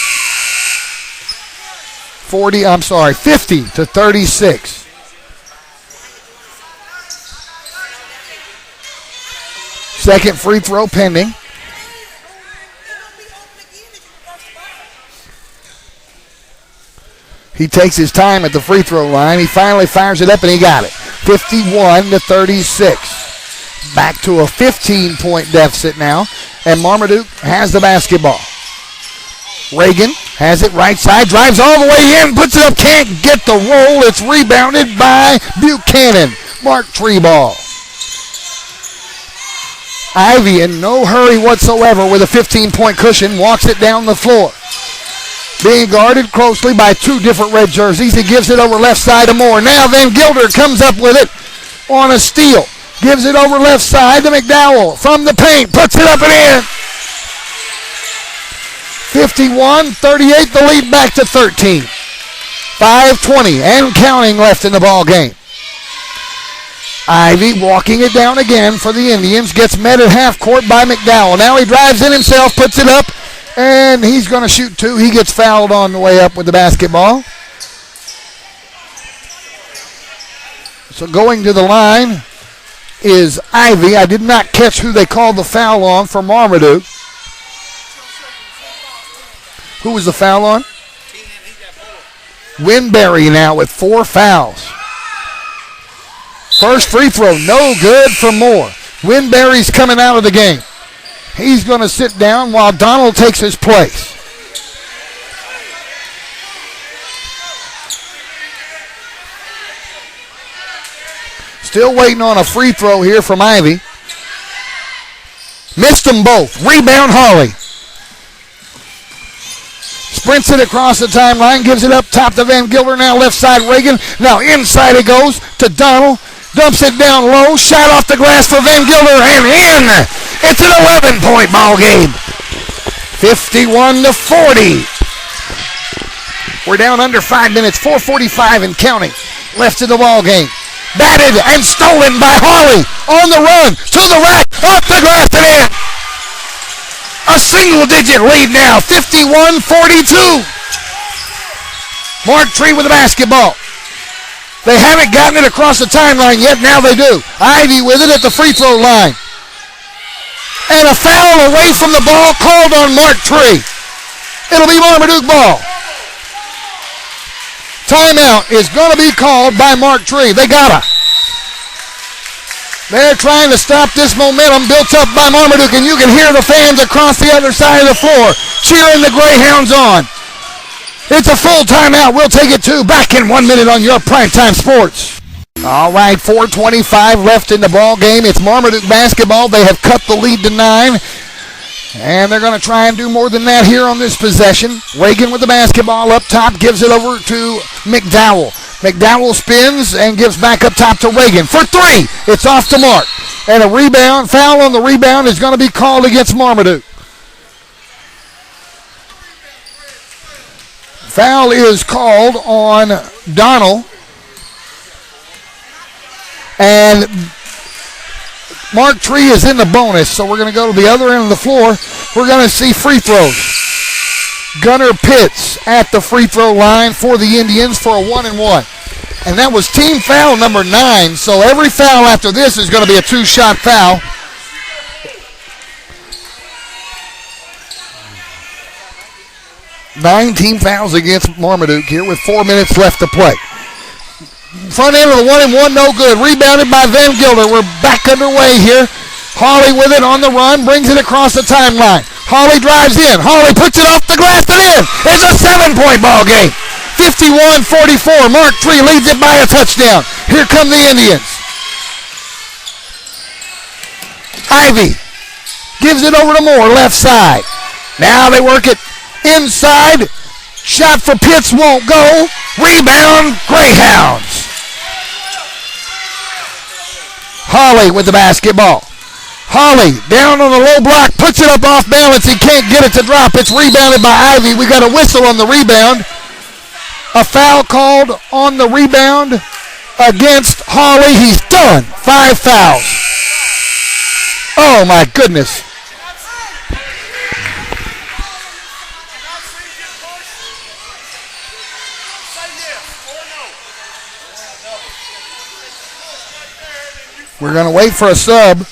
50-36. Second free throw pending. He takes his time at the free throw line. He finally fires it up, and he got it. 51-36. Back to a 15-point deficit now, and Marmaduke has the basketball. Reagan has it right side, drives all the way in, puts it up, can't get the roll. It's rebounded by Buchanan. Mark Tree ball. Ivy in no hurry whatsoever with a 15-point cushion, walks it down the floor. Being guarded closely by two different red jerseys. He gives it over left side to Moore. Now Van Gilder comes up with it on a steal. Gives it over left side to McDowell from the paint. Puts it up and in. 51-38, the lead back to 13. 5:20 and counting left in the ball game. Ivy walking it down again for the Indians. Gets met at half court by McDowell. Now he drives in himself, puts it up, and he's going to shoot two. He gets fouled on the way up with the basketball. So going to the line is Ivy. I did not catch who they called the foul on for Marmaduke. Who was the foul on? Winberry now with 4 fouls. First free throw, no good for Moore. Winberry's coming out of the game. He's going to sit down while Donald takes his place. Still waiting on a free throw here from Ivy. Missed them both. Rebound Hawley. Sprints it across the timeline. Gives it up top to Van Gilder. Now left side Reagan. Now inside it goes to Donald. Dumps it down low. Shot off the glass for Van Gilder. And in. It's an 11-point ball game. 51-40. We're down under 5 minutes. 4:45 and counting left in the ball game. Batted and stolen by Hawley. On the run, to the rack, off the glass and in. A single-digit lead now, 51-42. Mark Tree with the basketball. They haven't gotten it across the timeline yet, now they do. Ivy with it at the free throw line. And a foul away from the ball called on Mark Tree. It'll be Marmaduke ball. Timeout is going to be called by Mark Tree. They got her. They're trying to stop this momentum built up by Marmaduke, and you can hear the fans across the other side of the floor cheering the Greyhounds on. It's a full timeout. We'll take it to back in 1 minute on your Primetime Sports. All right, 4:25 left in the ball game. It's Marmaduke basketball. They have cut the lead to 9. And they're going to try and do more than that here on this possession. Reagan with the basketball up top, gives it over to McDowell. McDowell spins and gives back up top to Reagan for 3. It's off the mark. And a rebound, foul on the rebound is going to be called against Marmaduke. Foul is called on Donald. And Mark Tree is in the bonus, so we're going to go to the other end of the floor. We're going to see free throws. Gunnar Pitts at the free throw line for the Indians for a 1-and-1. And that was team foul number 9, so every foul after this is going to be a 2-shot foul. Nine team fouls against Marmaduke here with 4 minutes left to play. Front end of the 1-and-1, no good. Rebounded by Van Gilder. We're back underway here. Hawley with it on the run, brings it across the timeline. Hawley drives in. Hawley puts it off the glass and in. It's a 7-point ball game. 51-44. Mark Tree leads it by a touchdown. Here come the Indians. Ivy gives it over to Moore, left side. Now they work it inside. Shot for Pitts won't go. Rebound, Greyhounds. Hawley with the basketball. Hawley down on the low block, puts it up off balance. He can't get it to drop. It's rebounded by Ivy. We got a whistle on the rebound. A foul called on the rebound against Hawley. He's done. 5 fouls. Oh, my goodness. We're going to wait for a sub.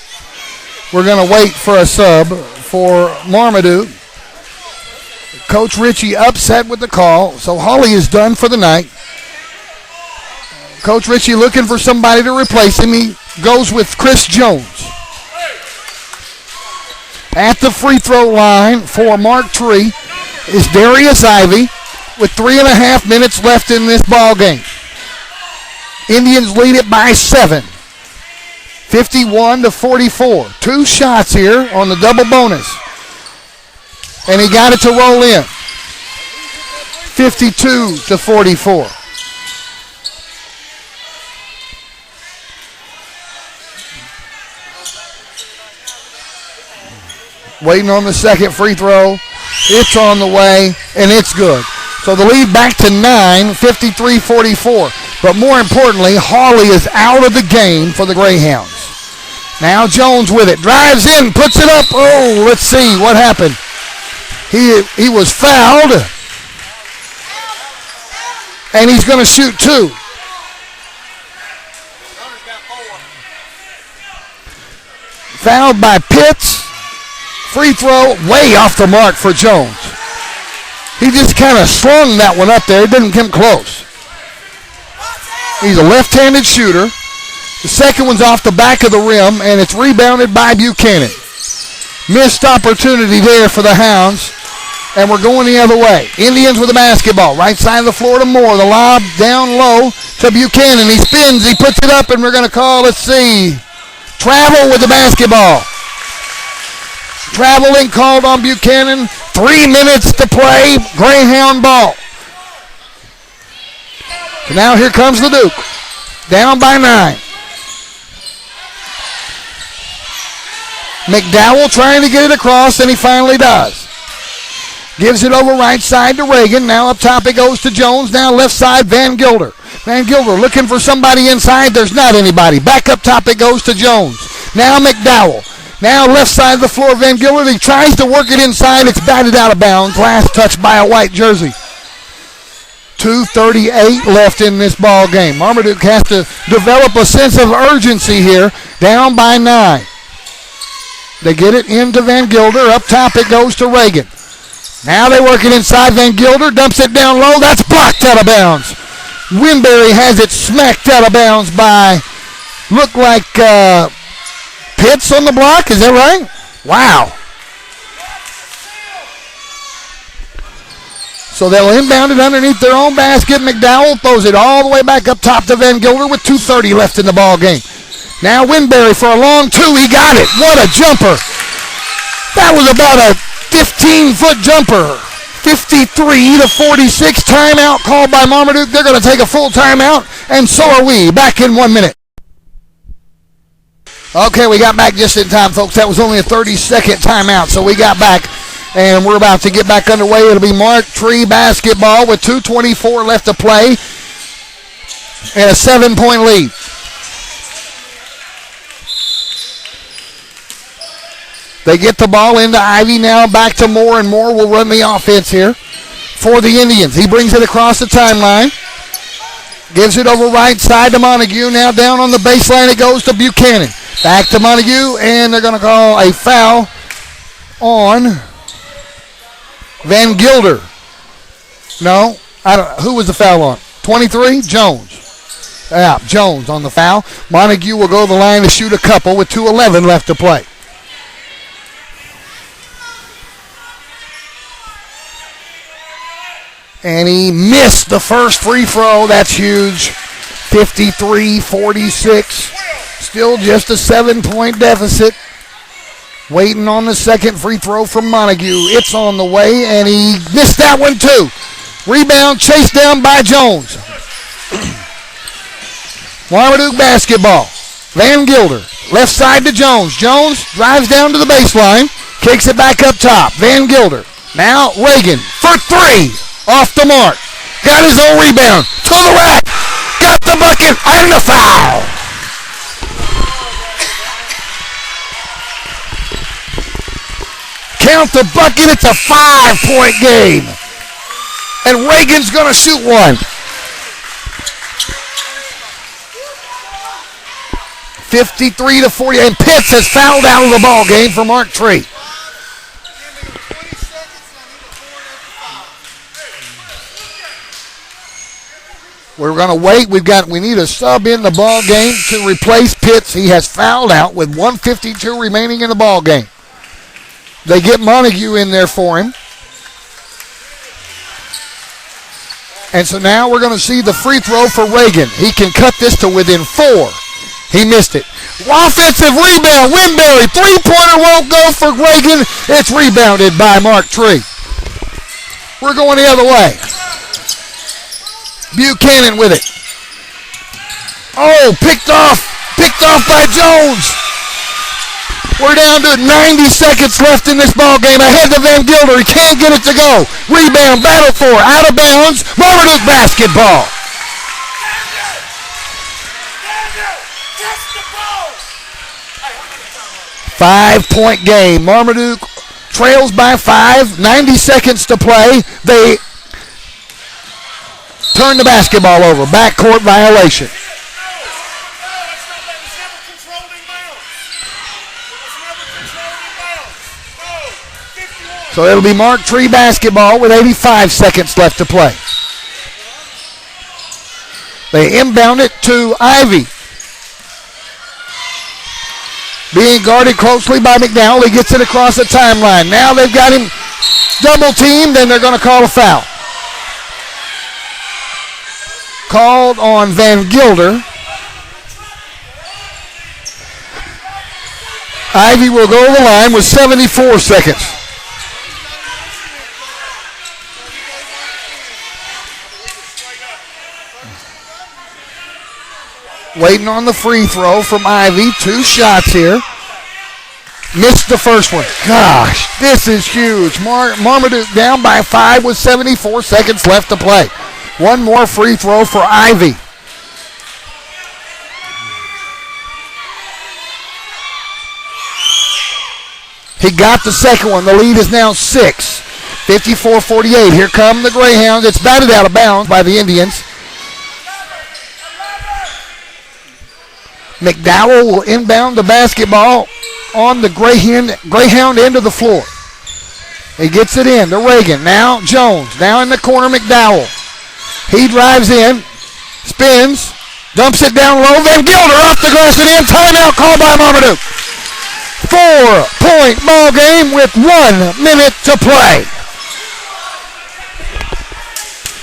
We're going to wait for a sub for Marmaduke. Coach Ritchie upset with the call, so Hawley is done for the night. Coach Ritchie looking for somebody to replace him. He goes with Chris Jones. At the free throw line for Mark Tree is Darius Ivy with 3.5 minutes left in this ball game. Indians lead it by 7. 51-44. 2 shots here on the double bonus. And he got it to roll in. 52-44. Waiting on the second free throw. It's on the way, and it's good. So the lead back to 9, 53-44. But more importantly, Hawley is out of the game for the Greyhounds. Now Jones with it. Drives in, puts it up. Oh, let's see what happened. He was fouled. And he's going to shoot 2. Fouled by Pitts. Free throw way off the mark for Jones. He just kind of slung that one up there. It didn't come close. He's a left-handed shooter. The second one's off the back of the rim, and it's rebounded by Buchanan. Missed opportunity there for the Hounds, and we're going the other way. Indians with the basketball. Right side of the floor to Moore. The lob down low to Buchanan. He spins. He puts it up, and we're going to call, let's see, travel with the basketball. Traveling called on Buchanan. 3 minutes to play. Greyhound ball. So now here comes the Duke. Down by 9. McDowell trying to get it across, and he finally does. Gives it over right side to Reagan. Now up top it goes to Jones. Now left side, Van Gilder. Van Gilder looking for somebody inside. There's not anybody. Back up top it goes to Jones. Now McDowell. Now left side of the floor, Van Gilder. He tries to work it inside. It's batted out of bounds. Last touch by a white jersey. 2:38 left in this ball game. Marmaduke has to develop a sense of urgency here. Down by 9. They get it into Van Gilder. Up top it goes to Reagan. Now they work it inside. Van Gilder dumps it down low. That's blocked out of bounds. Winberry has it smacked out of bounds by, look like Pitts on the block. Is that right? Wow. So they'll inbound it underneath their own basket. McDowell throws it all the way back up top to Van Gilder with 2:30 left in the ball game. Now Winberry for a long 2. He got it. What a jumper. That was about a 15-foot jumper. 53-46. Timeout called by Marmaduke. They're going to take a full timeout, and so are we. Back in 1 minute. Okay, we got back just in time, folks. That was only a 30-second timeout, so we got back, and we're about to get back underway. It'll be Mark Tree basketball with 2:24 left to play and a 7-point lead. They get the ball into Ivy now, back to Moore, and Moore will run the offense here. for the Indians. He brings it across the timeline. Gives it over right side to Montague. Now down on the baseline it goes to Buchanan. Back to Montague, and they're going to call a foul on Van Gilder. No, I don't. Who was the foul on? 23? Jones. Yeah, Jones on the foul. Montague will go to the line to shoot a couple with 2:11 left to play. And he missed the first free throw. That's huge. 53-46. Still just a 7-point deficit. Waiting on the second free throw from Montague. It's on the way, and he missed that one too. Rebound chased down by Jones. Marmaduke basketball. Van Gilder. Left side to Jones. Jones drives down to the baseline. Kicks it back up top. Van Gilder. Now Reagan for three. Off the mark. Got his own rebound. To the rack. Got the bucket and the foul. Count the bucket. It's a 5-point game. And Reagan's going to shoot one. 53-40. And Pitts has fouled out of the ball game for Mark Tree. We're going to wait. We need a sub in the ball game to replace Pitts. He has fouled out with 1:52 remaining in the ball game. They get Montague in there for him. And so now we're going to see the free throw for Reagan. He can cut this to within 4. He missed it. Offensive rebound. Winberry. Three-pointer won't go for Reagan. It's rebounded by Mark Tree. We're going the other way. Buchanan with it. Oh, picked off by Jones. We're down to 90 seconds left in this ball game. Ahead to Van Gilder. He can't get it to go. Rebound, battle for, out of bounds. Marmaduke basketball. 5-point game. Marmaduke trails by 5. 90 seconds to play. They turn the basketball over. Backcourt violation. So it'll be Mark Tree basketball with 85 seconds left to play. They inbound it to Ivy. Being guarded closely by McDowell. He gets it across the timeline. Now they've got him double teamed, and they're going to call a foul. Called on Van Gilder. Ivy will go to the line with 74 seconds. Waiting on the free throw from Ivy. 2 shots here. Missed the first one. Gosh, this is huge. Marmaduke down by 5 with 74 seconds left to play. One more free throw for Ivy. He got the second one. The lead is now 6. 54-48. Here come the Greyhounds. It's batted out of bounds by the Indians. McDowell will inbound the basketball on the Greyhound end of the floor. He gets it in to Reagan. Now Jones. Now in the corner, McDowell. He drives in, spins, dumps it down low. Van Gilder off the glass and in. Timeout called by Marmaduke. 4-point ball game with 1 minute to play.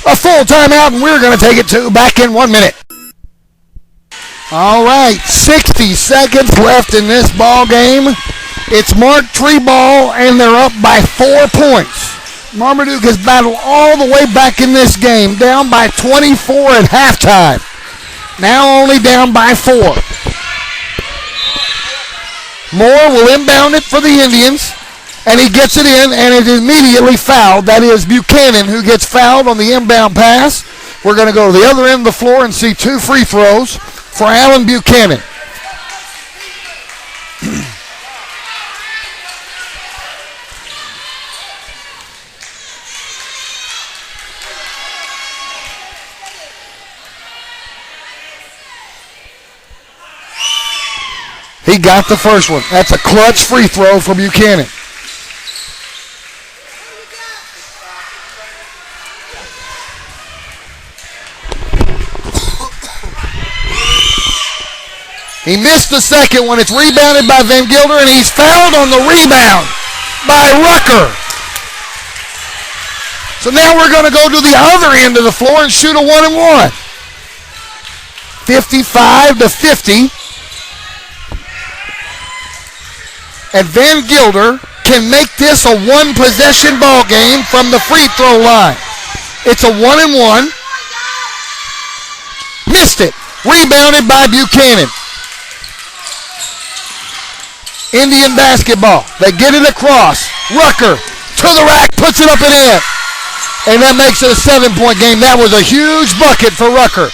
A full timeout, and we're going to take it back in 1 minute. All right, 60 seconds left in this ball game. It's Mark Tree ball, and they're up by 4 points. Marmaduke has battled all the way back in this game, down by 24 at halftime. Now only down by 4. Moore will inbound it for the Indians, and he gets it in, and it is immediately fouled. That is Buchanan who gets fouled on the inbound pass. We're going to go to the other end of the floor and see 2 free throws for Alan Buchanan. He got the first one. That's a clutch free throw for Buchanan. He missed the second one. It's rebounded by Van Gilder, and he's fouled on the rebound by Rucker. So now we're going to go to the other end of the floor and shoot a 1-and-1. 55-50. And Van Gilder can make this a one-possession ball game from the free throw line. It's a 1-and-1. Missed it. Rebounded by Buchanan. Indian basketball. They get it across. Rucker to the rack, puts it up and in. And that makes it a 7-point game. That was a huge bucket for Rucker.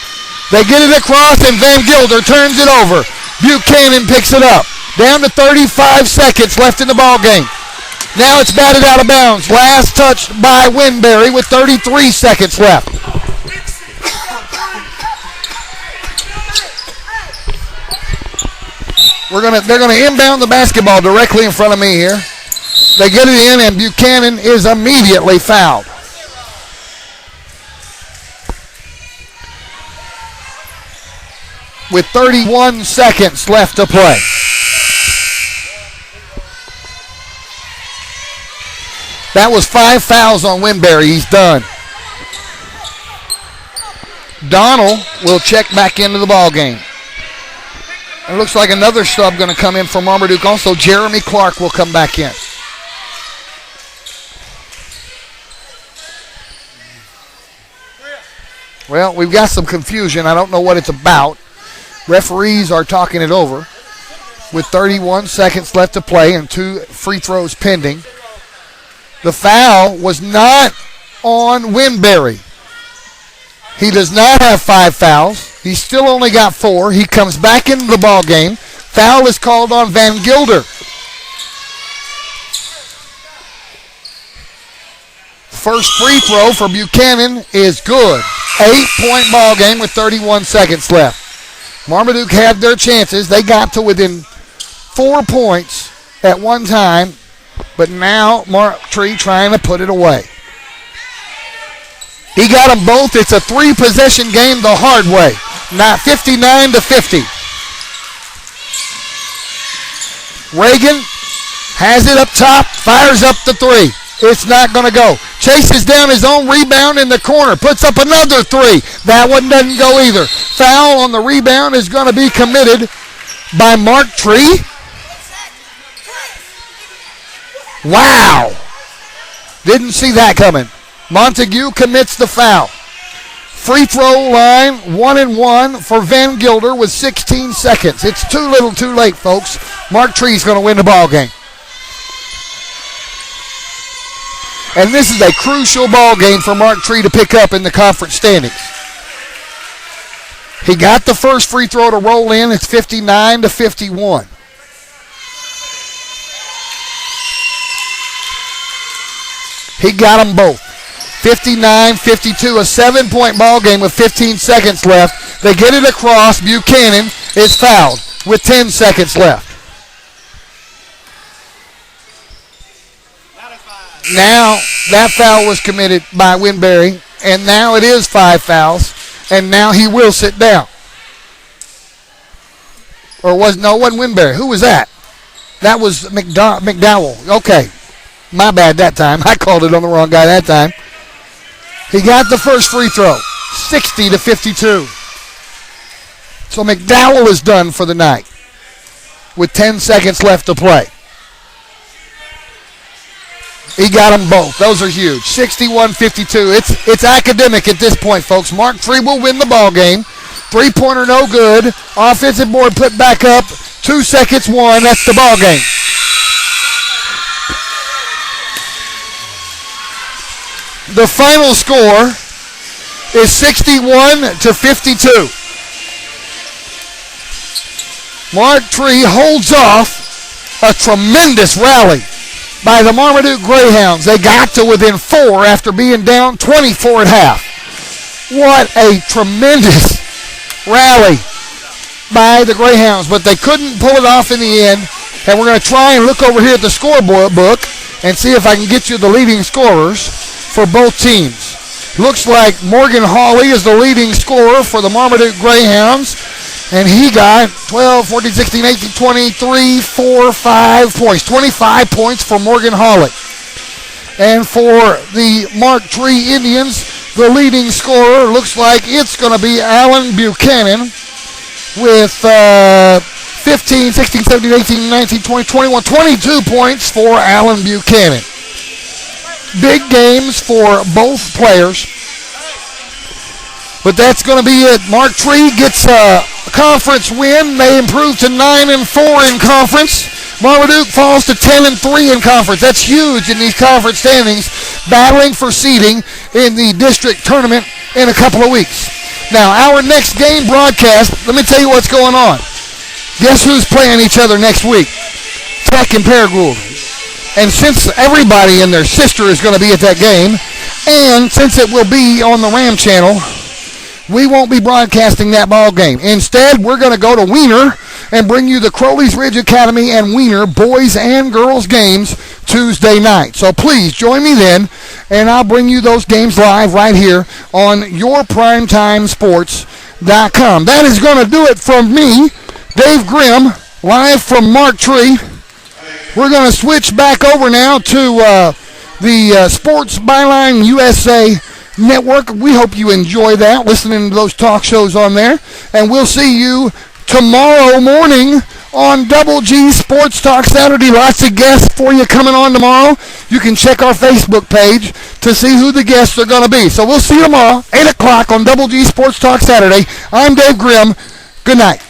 They get it across, and Van Gilder turns it over. Buchanan picks it up. Down to 35 seconds left in the ball game. Now it's batted out of bounds. Last touch by Winberry with 33 seconds left. They're gonna inbound the basketball directly in front of me here. They get it in, and Buchanan is immediately fouled. With 31 seconds left to play. That was 5 fouls on Winberry. He's done. Donald will check back into the ball game. It looks like another sub going to come in for Marmaduke. Also, Jeremy Clark will come back in. Well, we've got some confusion. I don't know what it's about. Referees are talking it over with 31 seconds left to play and 2 free throws pending. The foul was not on Winberry. He does not have 5 fouls. He still only got 4. He comes back into the ball game. Foul is called on Van Gilder. First free throw for Buchanan is good. 8-point ball game with 31 seconds left. Marmaduke had their chances. They got to within 4 points at one time, but now Mark Tree trying to put it away. He got them both. It's a 3-possession game the hard way. Not 59-50. Reagan has it up top, fires up the 3. It's not going to go. Chases down his own rebound in the corner, puts up another 3. That one doesn't go either. Foul on the rebound is going to be committed by Mark Tree. Wow. Didn't see that coming. Montague commits the foul. Free throw line, 1-and-1 for Van Gilder with 16 seconds. It's too little too late, folks. Mark Tree's going to win the ball game. And this is a crucial ball game for Mark Tree to pick up in the conference standings. He got the first free throw to roll in. It's 59-51. He got them both. 59-52, a 7-point ball game with 15 seconds left. They get it across. Buchanan is fouled with 10 seconds left. Now that foul was committed by Winberry, and now it is 5 fouls, and now he will sit down. Or wasn't Winberry. Who was that? That was McDowell. Okay. My bad that time. I called it on the wrong guy that time. He got the first free throw, 60-52. So McDowell is done for the night with 10 seconds left to play. He got them both. Those are huge. 61-52. It's academic at this point, folks. Mark Tree will win the ball game. 3-pointer no good. Offensive board put back up. 2 seconds, 1. That's the ball game. The final score is 61-52. Mark Tree holds off a tremendous rally by the Marmaduke Greyhounds. They got to within 4 after being down 24 at half. What a tremendous rally by the Greyhounds, but they couldn't pull it off in the end. And we're going to try and look over here at the scoreboard book and see if I can get you the leading scorers for both teams. Looks like Morgan Hawley is the leading scorer for the Marmaduke Greyhounds. And he got 12, 14, 16, 18, 23, 4, 5 points. 25 points for Morgan Hawley. And for the Mark Tree Indians, the leading scorer looks like it's going to be Alan Buchanan with 15, 16, 17, 18, 19, 20, 21, 22 points for Alan Buchanan. Big games for both players. But that's going to be it. Mark Tree gets a conference win. They improve to 9-4 in conference. Marmaduke falls to 10-3 in conference. That's huge in these conference standings, battling for seeding in the district tournament in a couple of weeks. Now, our next game broadcast, let me tell you what's going on. Guess who's playing each other next week? Tech and Paragould. And since everybody and their sister is going to be at that game, and since it will be on the Ram channel, we won't be broadcasting that ball game. Instead, we're going to go to Wiener and bring you the Crowley's Ridge Academy and Wiener boys and girls games Tuesday night. So please join me then, and I'll bring you those games live right here on YourPrimetimeSports.com. That is going to do it from me, Dave Grimm, live from Mark Tree. We're going to switch back over now to the Sports Byline USA Network. We hope you enjoy that, listening to those talk shows on there. And we'll see you tomorrow morning on Double G Sports Talk Saturday. Lots of guests for you coming on tomorrow. You can check our Facebook page to see who the guests are going to be. So we'll see you tomorrow, 8 o'clock on Double G Sports Talk Saturday. I'm Dave Grimm. Good night.